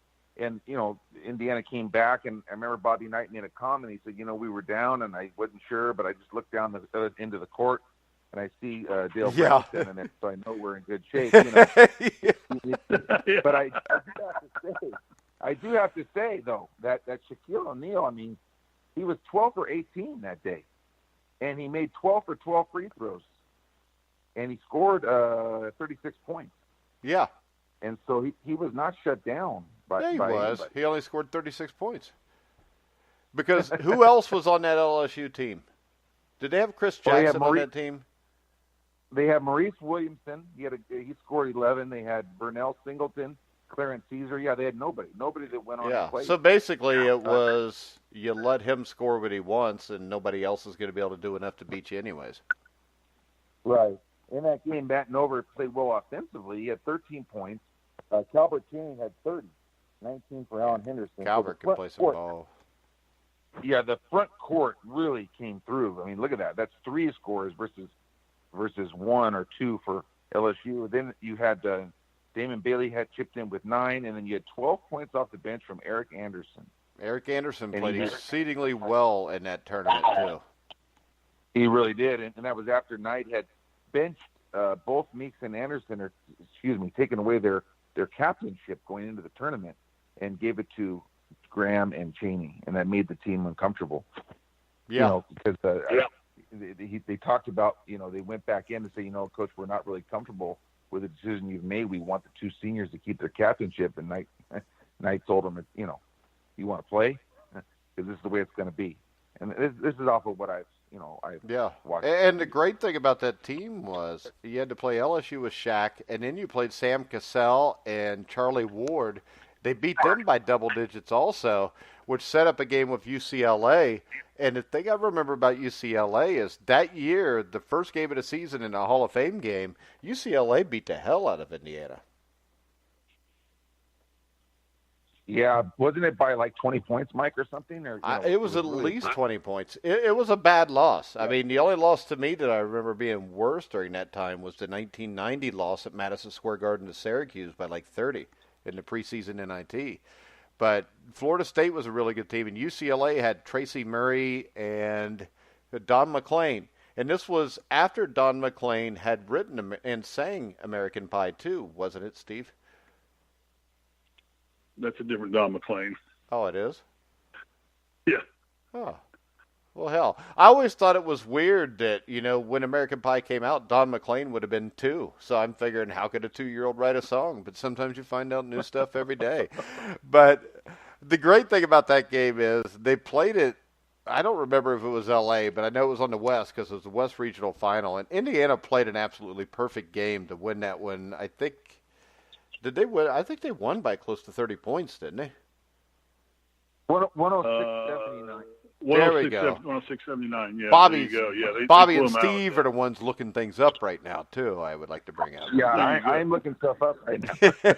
Indiana came back, and I remember Bobby Knight made a comment. He said, we were down, and I wasn't sure, but I just looked down into the court, and I see Dale Brown standing there, so I know we're in good shape. But I do have to say though that Shaquille O'Neal, I mean, he was 12 for 18 that day, and he made 12 for 12 free throws, and he scored 36 points. Yeah. And so he was not shut down by he was. anybody. He only scored 36 points. Because who else was on that LSU team? Did they have Chris Jackson on that team? They had Maurice Williamson. He scored 11. They had Burnell Singleton, Clarence Caesar. Yeah, they had nobody that went on to play. So basically it was you let him score what he wants, and nobody else is going to be able to do enough to beat you anyways. Right. In that game, Matt Nover played well offensively. He had 13 points. Calvert Channing had 30, 19 for Alan Henderson. Calvert can play some ball. Yeah, the front court really came through. I mean, look at that. That's 3 scores versus 1 or 2 for LSU. Then you had Damon Bailey had chipped in with 9, and then you had 12 points off the bench from Eric Anderson. Eric Anderson played exceedingly well in that tournament, too. He really did, and that was after Knight had benched both Meeks and Anderson, taken away their captainship going into the tournament and gave it to Graham and Chaney, and that made the team uncomfortable. Yeah. Because they talked about, they went back in to say, Coach, we're not really comfortable with the decision you've made. We want the 2 seniors to keep their captainship. And Knight told them, you want to play? Because this is the way it's going to be. And this is off of what I've watched. And the great thing about that team was you had to play LSU with Shaq, and then you played Sam Cassell and Charlie Ward. They beat them by double digits also, which set up a game with UCLA. And the thing I remember about UCLA is that year, the first game of the season in a Hall of Fame game, UCLA beat the hell out of Indiana. Yeah, wasn't it by like 20 points, Mike, or something? It was at least 20 points. It was a bad loss. I mean, the only loss to me that I remember being worse during that time was the 1990 loss at Madison Square Garden to Syracuse by like 30 in the preseason NIT. But Florida State was a really good team, and UCLA had Tracy Murray and Don McLean. And this was after Don McLean had written and sang American Pie too, wasn't it, Steve? That's a different Don McLean. Oh, it is? Yeah. Oh. Well, hell. I always thought it was weird that, when American Pie came out, Don McLean would have been 2. So I'm figuring, how could a 2-year-old write a song? But sometimes you find out new stuff every day. But the great thing about that game is they played it, I don't remember if it was L.A., but I know it was on the West because it was the West Regional Final. And Indiana played an absolutely perfect game to win that one. Did they win? I think they won by close to 30 points, didn't they? 106-79. There we go. 106-79, yeah. Bobby, there you go. Yeah, Bobby and Steve are the ones looking things up right now, too, I would like to bring out. Yeah, I'm looking stuff up right now.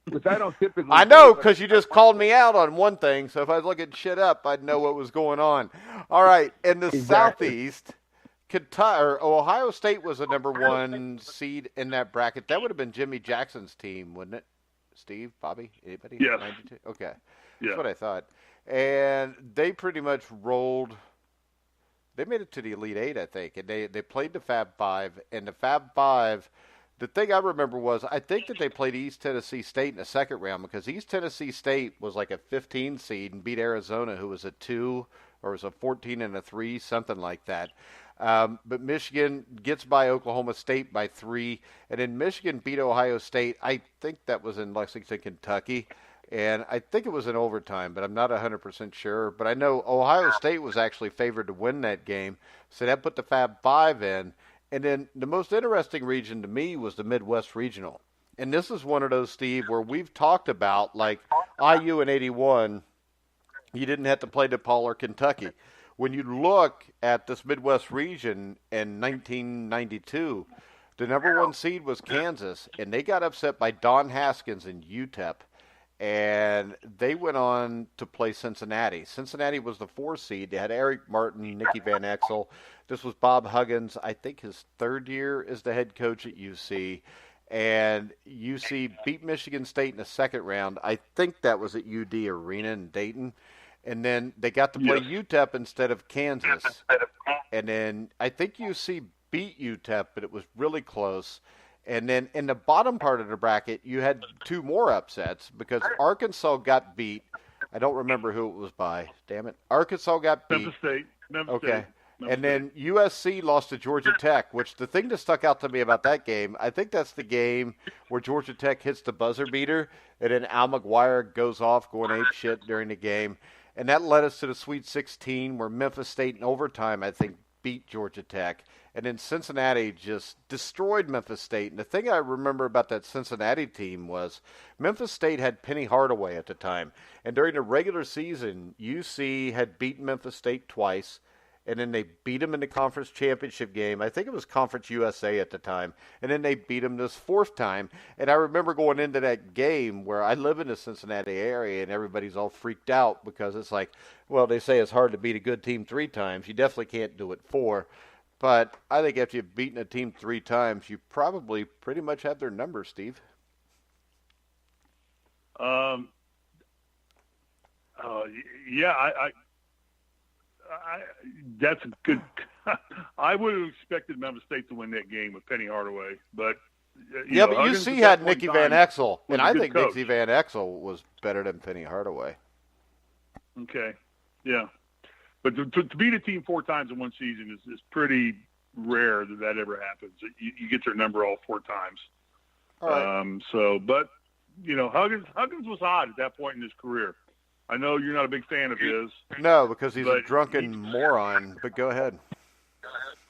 Which I don't typically I know, because you just called me out on one thing, so if I was looking shit up, I'd know what was going on. All right, in the Southeast, Ohio State was the number 1 seed in that bracket. That would have been Jimmy Jackson's team, wouldn't it? Steve, Bobby, anybody? Yes. 92? Okay. Yeah. That's what I thought. And they pretty much rolled. They made it to the Elite Eight, I think, and they played the Fab Five. And the Fab Five, the thing I remember was I think that they played East Tennessee State in the second round because East Tennessee State was like a 15 seed and beat Arizona, who was a 2 or was a 14 and a 3, something like that. But Michigan gets by Oklahoma State by 3, and then Michigan beat Ohio State. I think that was in Lexington, Kentucky. And I think it was in overtime, but I'm not 100% sure. But I know Ohio State was actually favored to win that game, so that put the Fab Five in. And then the most interesting region to me was the Midwest Regional. And this is one of those, Steve, where we've talked about, like IU in 81, you didn't have to play DePaul or Kentucky. When you look at this Midwest region in 1992, the number 1 seed was Kansas, and they got upset by Don Haskins and UTEP. And they went on to play Cincinnati. Cincinnati was the 4 seed. They had Eric Martin, Nicky Van Exel. This was Bob Huggins, I think his 3rd year as the head coach at UC. And UC beat Michigan State in the second round. I think that was at UD Arena in Dayton. And then they got to play UTEP instead of Kansas. And then I think UC beat UTEP, but it was really close. And then in the bottom part of the bracket, you had 2 more upsets because Arkansas got beat. I don't remember who it was by. Damn it. Arkansas got beat. Memphis State. Okay. And then USC lost to Georgia Tech, which the thing that stuck out to me about that game, I think that's the game where Georgia Tech hits the buzzer beater, and then Al McGuire goes off going ape shit during the game. And that led us to the Sweet 16 where Memphis State in overtime, I think, beat Georgia Tech. And then Cincinnati just destroyed Memphis State. And the thing I remember about that Cincinnati team was Memphis State had Penny Hardaway at the time. And during the regular season, UC had beaten Memphis State twice. And then they beat them in the conference championship game. I think it was Conference USA at the time. And then they beat them this fourth time. And I remember going into that game where I live in the Cincinnati area and everybody's all freaked out because it's like, well, they say it's hard to beat a good team 3 times. You definitely can't do it 4. But I think after you've beaten a team 3 times, you probably pretty much have their number, Steve. Yeah, that's a good. I would have expected Memphis State to win that game with Penny Hardaway, but but UC had Nicky Van Exel, and I think Nicky Van Exel was better than Penny Hardaway. Okay, yeah, but to beat a team 4 times in one season is pretty rare that ever happens. You get their number all 4 times. All right. But Huggins was hot at that point in his career. I know you're not a big fan of his. No, because he's a drunken moron. But go ahead.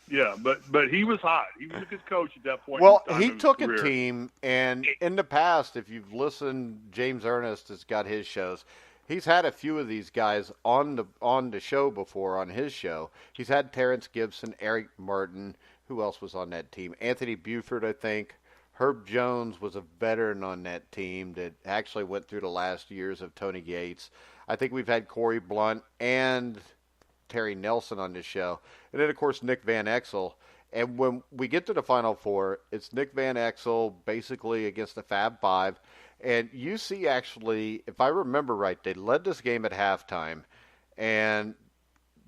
Yeah, but he was hot. He was a good coach at that point. Well, he took a team, and in the past, if you've listened, James Ernest has got his shows. He's had a few of these guys on the show before, on his show. He's had Terrence Gibson, Eric Martin. Who else was on that team? Anthony Buford, I think. Herb Jones was a veteran on that team that actually went through the last years of Tony Gates. I think we've had Corey Blunt and Terry Nelson on this show. And then, of course, Nick Van Exel. And when we get to the Final Four, it's Nick Van Exel basically against the Fab Five. And UC actually, if I remember right, they led this game at halftime. And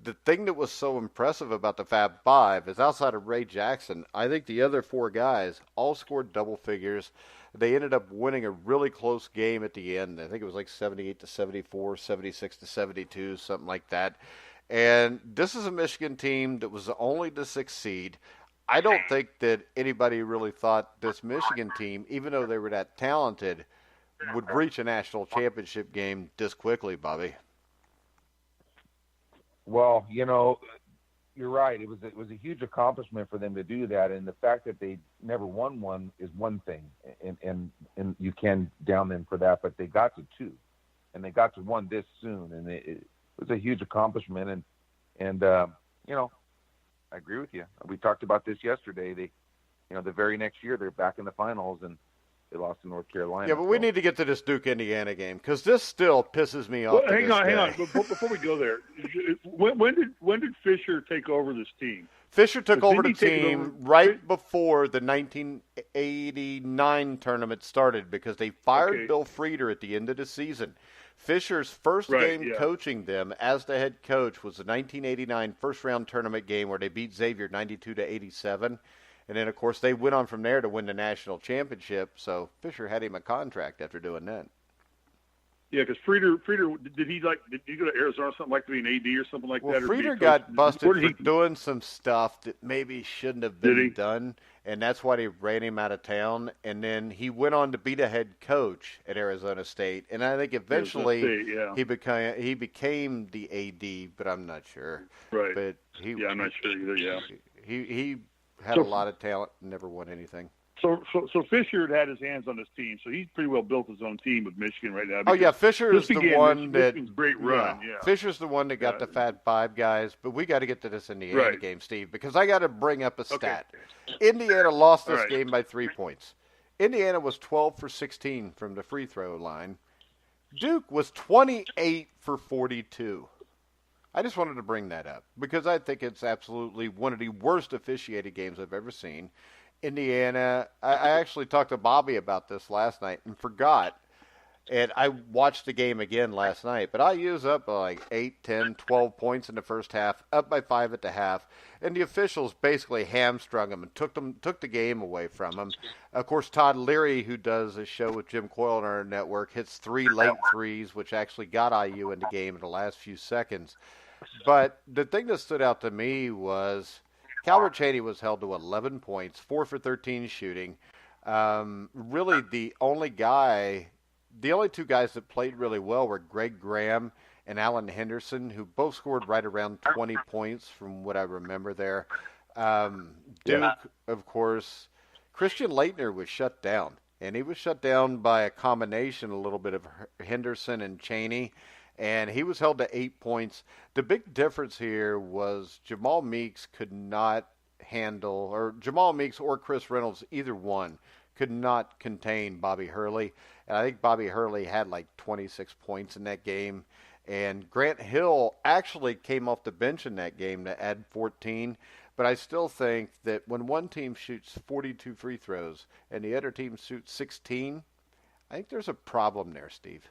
the thing that was so impressive about the Fab Five is outside of Ray Jackson, I think the other 4 guys all scored double figures. They ended up winning a really close game at the end. I think it was like 78-74, 76-72, something like that. And this is a Michigan team that was only the 6th seed. I don't think that anybody really thought this Michigan team, even though they were that talented, would reach a national championship game this quickly, Bobby. Well, you're right. It was a huge accomplishment for them to do that, and the fact that they never won one is one thing, and you can down them for that. But they got to 2, and they got to 1 this soon, and it was a huge accomplishment. And I agree with you. We talked about this yesterday. The very next year they're back in the finals, and they lost to North Carolina. Yeah, but we need to get to this Duke-Indiana game because this still pisses me off. Well, hang on. Before we go there, when did Fisher take over this team? Fisher took over the team right before the 1989 tournament started because they fired Bill Frieder at the end of the season. Fisher's first game coaching them as the head coach was the 1989 first-round tournament game where they beat Xavier 92-87. And then, of course, they went on from there to win the national championship. So Fisher had him a contract after doing that. Yeah, because Frieder, did he go to Arizona or something like to be an AD or something like that? Frieder got busted for doing some stuff that maybe shouldn't have been done, and that's why they ran him out of town. And then he went on to be the head coach at Arizona State, and I think eventually he became the AD, but I'm not sure. Right. But I'm not sure either. Yeah. He had a lot of talent and never won anything. So Fisher had his hands on this team, so he's pretty well built his own team with Michigan right now. Oh yeah, Fisher is the one that great run. Yeah. Fisher's the one that got the Fat Five guys, but we got to get to this Indiana game, Steve, because I got to bring up a stat. Okay. Indiana lost this game by 3 points. Indiana was 12 for 16 from the free throw line. Duke was 28 for 42. I just wanted to bring that up because I think it's absolutely one of the worst officiated games I've ever seen. Indiana, I actually talked to Bobby about this last night and forgot, and I watched the game again last night, but I used up like 8, 10, 12 points in the first half, up by 5 at the half, and the officials basically hamstrung them and took the game away from them. Of course, Todd Leary, who does a show with Jim Coyle on our network, hits 3 late threes, which actually got IU in the game in the last few seconds. But the thing that stood out to me was Calvert Cheney was held to 11 points, 4 for 13 shooting. Really, the only 2 guys that played really well were Greg Graham and Alan Henderson, who both scored right around 20 points from what I remember there. Duke, of course. Christian Laettner was shut down, and he was shut down by a combination a little bit of Henderson and Chaney, and he was held to 8 points. The big difference here was Jamal Meeks could not handle, or Jamal Meeks or Chris Reynolds, either one, could not contain Bobby Hurley. And I think Bobby Hurley had like 26 points in that game. And Grant Hill actually came off the bench in that game to add 14. But I still think that when one team shoots 42 free throws and the other team shoots 16, I think there's a problem there, Steve.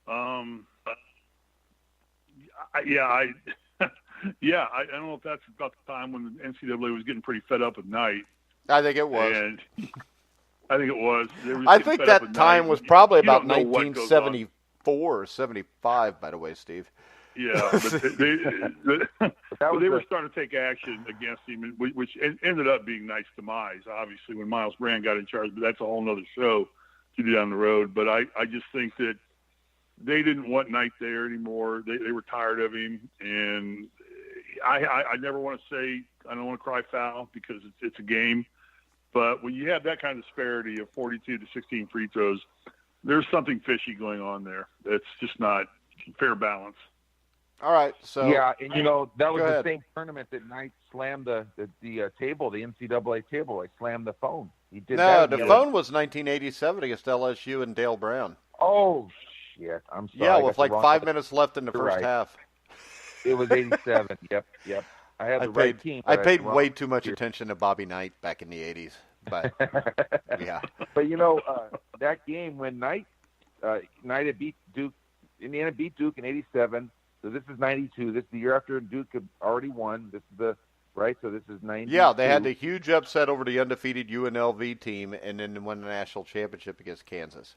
I don't know if that's about the time when the NCAA was getting pretty fed up at night. I think it was. And I think it was. I think that time was probably about 1974 or 75, by the way, Steve. Yeah, but they were starting to take action against him, which ended up being Knight's demise, obviously, when Miles Brand got in charge. But that's a whole other show to do down the road. But I just think that they didn't want Knight there anymore. They were tired of him. And I never want to say I don't want to cry foul because it's a game. But when you have that kind of disparity of 42 to 16 free throws, there's something fishy going on there. That's just not fair balance. All right, so yeah, and that was the same tournament that Knight slammed the table, the NCAA table. I slammed the phone. He did that. No, the phone was 1987 against LSU and Dale Brown. Oh shit! I'm sorry. Yeah, with like 5 minutes left in the first half. It was 87. Yep. I had the right team. I paid way too much attention to Bobby Knight back in the 80s, but yeah. But that game when Knight had beat Duke, Indiana beat Duke in 87. So this is 92. This is the year after Duke had already won. This is so this is 92. Yeah, they had the huge upset over the undefeated UNLV team, and then won the national championship against Kansas.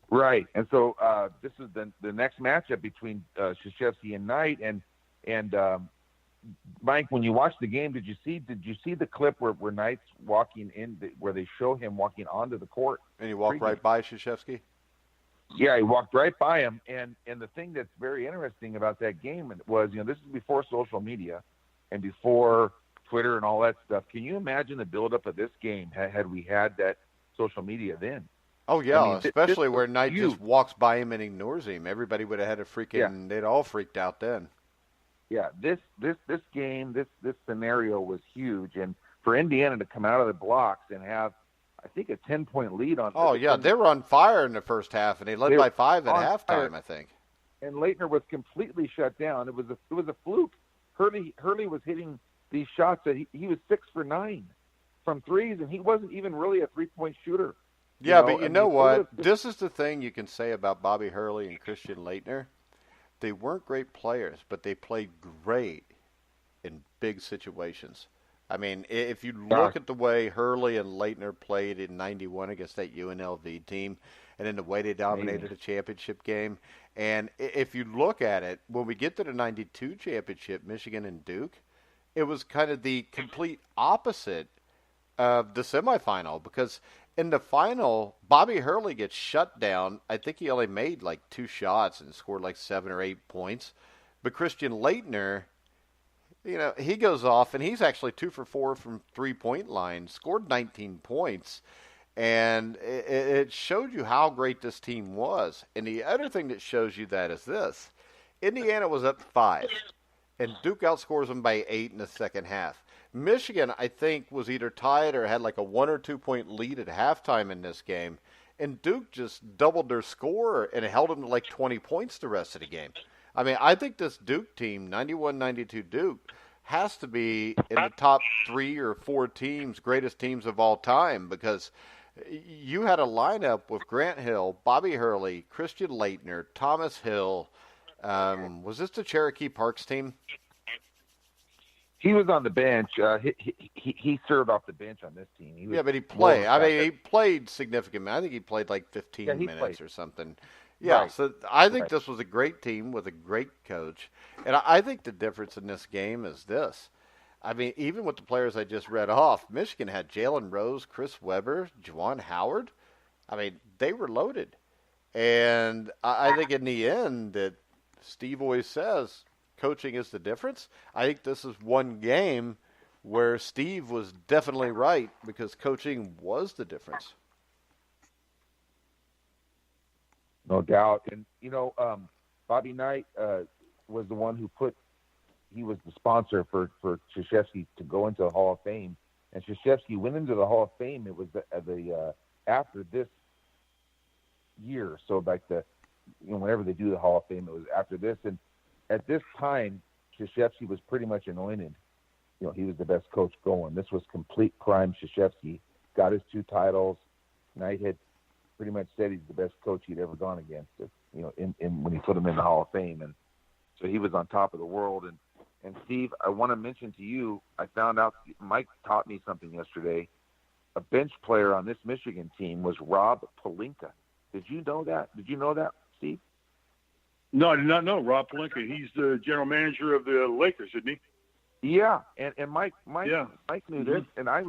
Right, and so this is the next matchup between Krzyzewski and Knight, and Mike, when you watched the game, did you see the clip where Knight's walking in, where they show him walking onto the court? And he walked right by Krzyzewski? Yeah, he walked right by him. And the thing that's very interesting about that game was, this is before social media and before Twitter and all that stuff. Can you imagine the buildup of this game had we had that social media then? Oh, yeah, especially where Knight just walks by him and ignores him. Everybody would have had a freaking they'd all freaked out then. Yeah, this game, this scenario was huge. And for Indiana to come out of the blocks and have, I think, a 10-point lead on. Oh, yeah, they were on fire in the first half, and they led by 5 at halftime, I think. And Laettner was completely shut down. It was a fluke. Hurley was hitting these shots that he was 6 for 9 from threes, and he wasn't even really a 3-point shooter. Yeah, but you know what? This is the thing you can say about Bobby Hurley and Christian Laettner. They weren't great players, but they played great in big situations. I mean, if you look at the way Hurley and Laettner played in 91 against that UNLV team, and then the way they dominated a championship game, and if you look at it, when we get to the 92 championship, Michigan and Duke, it was kind of the complete opposite of the semifinal, because in the final, Bobby Hurley gets shut down. I think he only made like 2 shots and scored like 7 or 8 points. But Christian Laettner, he goes off, and he's actually 2 for 4 from 3-point line, scored 19 points. And it showed you how great this team was. And the other thing that shows you that is this. Indiana was up 5, and Duke outscores them by 8 in the second half. Michigan, I think, was either tied or had like a 1 or 2 point lead at halftime in this game. And Duke just doubled their score and held them to like 20 points the rest of the game. I mean, I think this Duke team, 91-92 Duke, has to be in the top 3 or 4 teams, greatest teams of all time, because you had a lineup with Grant Hill, Bobby Hurley, Christian Laettner, Thomas Hill. Was this the Cherokee Parks team? He was on the bench. He served off the bench on this team. But he played. He played significantly. I think he played like 15 minutes or something. Yeah, right. So I think this was a great team with a great coach. And I think the difference in this game is this. I mean, even with the players I just read off, Michigan had Jalen Rose, Chris Webber, Juwan Howard. I mean, they were loaded. And I think in the end that Steve always says coaching is the difference. I think this is one game where Steve was definitely right because coaching was the difference. No doubt. And, Bobby Knight was the one who he was the sponsor for Krzyzewski to go into the Hall of Fame. And Krzyzewski went into the Hall of Fame. It was the after this year. So like whenever they do the Hall of Fame, it was after this. And at this time, Krzyzewski was pretty much anointed. He was the best coach going. This was complete prime Krzyzewski. Got his 2 titles. Knight had pretty much said he's the best coach he'd ever gone against. When he put him in the Hall of Fame, and so he was on top of the world. And Steve, I want to mention to you, I found out Mike taught me something yesterday. A bench player on this Michigan team was Rob Pelinka. Did you know that? Did you know that, Steve? No, I did not know Rob Pelinka. He's the general manager of the Lakers, isn't he? Yeah, and Mike knew this, and I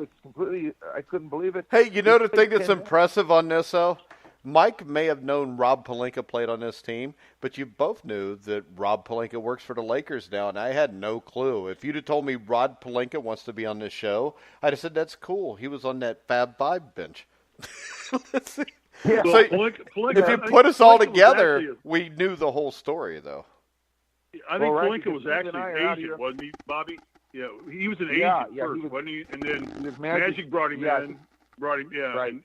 couldn't believe it. Hey, the thing that's impressive on this, though? Mike may have known Rob Pelinka played on this team, but you both knew that Rob Pelinka works for the Lakers now, and I had no clue. If you'd have told me Rob Pelinka wants to be on this show, I'd have said, that's cool. He was on that Fab Five bench. Yeah. So Pelinka, if you put us all together, we knew the whole story, though. I think Pelinka was actually an agent, wasn't he, Bobby? Yeah, he was an agent first, wasn't he? And then Magic brought him in. Right.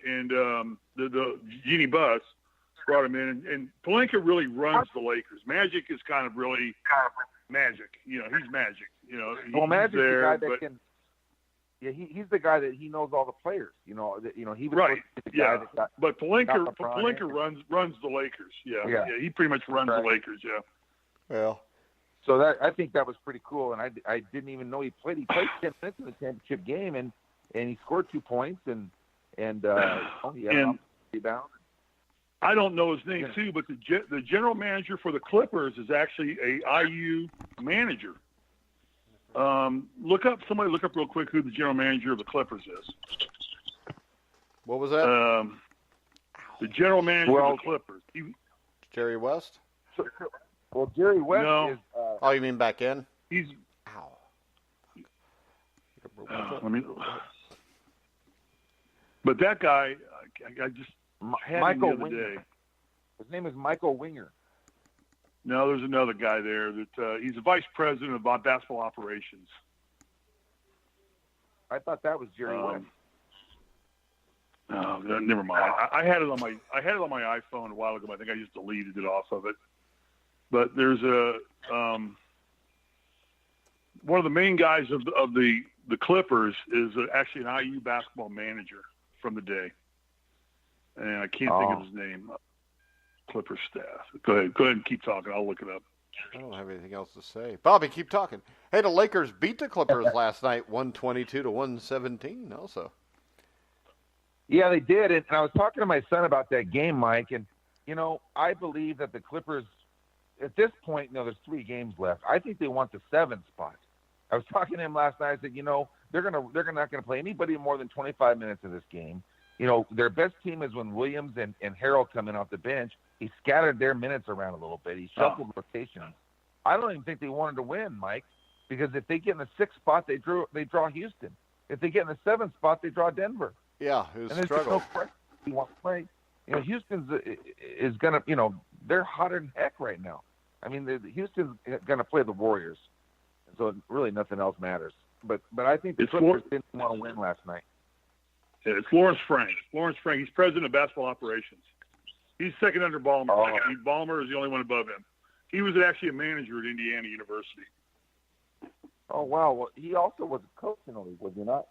And the Genie Bus brought him in, and Pelinka really runs the Lakers. Magic is kind of really Magic. He's Magic. Magic's there, the guy that can. Yeah, he's the guy that he knows all the players. He was right. The guy that got, but Pelinka runs the Lakers. Yeah. He pretty much runs the Lakers. Yeah. Well. So I think that was pretty cool, and I didn't even know he played. He played 10 minutes in the championship game, and he scored 2 points, and he had a rebound. I don't know his name too, but the general manager for the Clippers is actually a IU manager. Look up real quick who the general manager of the Clippers is. What was that? The general manager of the Clippers. Jerry West? Well, Jerry West is. Oh, you mean back in? He's. Ow. But that guy, I just had Michael him the other day. His name is Michael Winger. No, there's another guy there that he's the vice president of basketball operations. I thought that was Jerry West. No, never mind. I had it on my iPhone a while ago. I think I just deleted it off of it. But there's one of the main guys of the Clippers is actually an IU basketball manager from the day, and I can't think of his name. Clippers staff. Go ahead and keep talking. I'll look it up. I don't have anything else to say. Bobby, keep talking. Hey, the Lakers beat the Clippers last night, 122-117 also. Yeah, they did. And I was talking to my son about that game, Mike, and, I believe that the Clippers, at this point, there's 3 games left. I think they want the 7th spot. I was talking to him last night. I said, they're not going to play anybody more than 25 minutes of this game. Their best team is when Williams and Harrell come in off the bench. He scattered their minutes around a little bit. He shuffled rotations. I don't even think they wanted to win, Mike, because if they get in the 6th spot, they draw Houston. If they get in the 7th spot, they draw Denver. Yeah, it was a struggle. No question he wants to play. Houston's is going to, they're hotter than heck right now. I mean, Houston's going to play the Warriors. So really nothing else matters. But I think the Clippers didn't want to win last night. Yeah, it's Lawrence Frank. He's president of basketball operations. He's second under Ballmer. Ballmer is the only one above him. He was actually a manager at Indiana University. Oh, wow. Well, he also was a coach in the league, was he not?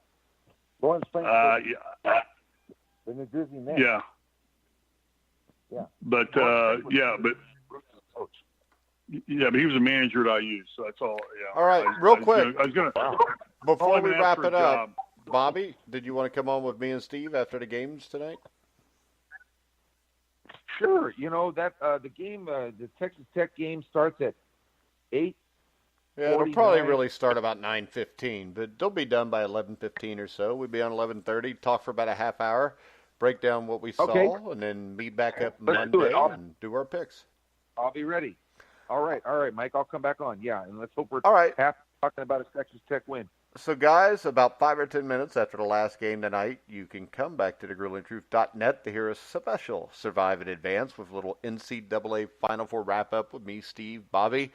Lawrence Frank. The New Jersey Nets. Yeah. Yeah. But but he was a manager at IU, so that's all. Yeah. All right, real quick. Wow. Before we wrap it up, Bobby, did you want to come on with me and Steve after the games tonight? Sure. That the game, the Texas Tech game starts at 8. Yeah, it'll probably really start about 9:15, but they'll be done by 11:15 or so. We'll be on 11:30, talk for about a half hour, break down what we saw, and then meet back up Monday and do our picks. I'll be ready. All right, Mike. I'll come back on. Yeah, and let's hope we're happy talking about a Texas Tech win. So, guys, about 5 or 10 minutes after the last game tonight, you can come back to thegruelingtruth.net to hear a special Survive in Advance with a little NCAA Final Four wrap-up with me, Steve, Bobby.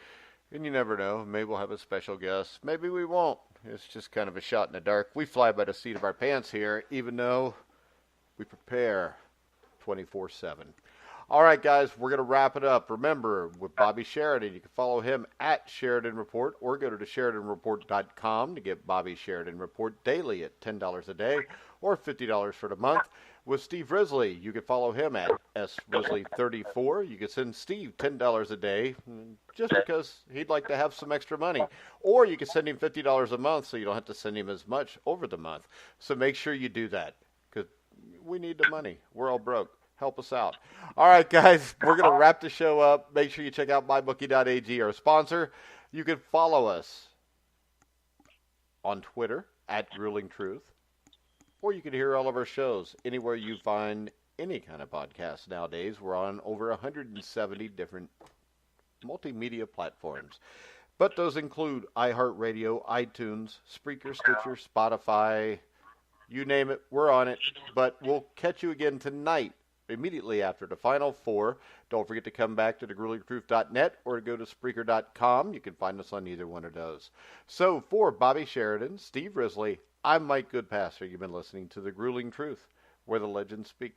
And you never know. Maybe we'll have a special guest. Maybe we won't. It's just kind of a shot in the dark. We fly by the seat of our pants here, even though we prepare 24/7. All right, guys, we're going to wrap it up. Remember, with Bobby Sheridan, you can follow him at Sheridan Report or go to SheridanReport.com to get Bobby Sheridan Report daily at $10 a day or $50 for the month. With Steve Risley, you can follow him at SRisley34. You can send Steve $10 a day just because he'd like to have some extra money. Or you can send him $50 a month so you don't have to send him as much over the month. So make sure you do that because we need the money. We're all broke. Help us out. All right, guys, we're going to wrap the show up. Make sure you check out MyBookie.Ag, our sponsor. You can follow us on Twitter at Grueling Truth, or you can hear all of our shows anywhere you find any kind of podcast nowadays. We're on over 170 different multimedia platforms. But those include iHeartRadio, iTunes, Spreaker, Stitcher, Spotify, you name it, we're on it. But we'll catch you again tonight, immediately after the Final Four. Don't forget to come back to thegruelingtruth.net or go to Spreaker.com. You can find us on either one of those. So for Bobby Sheridan, Steve Risley, I'm Mike Goodpasser. You've been listening to The Grueling Truth, where the legends speak.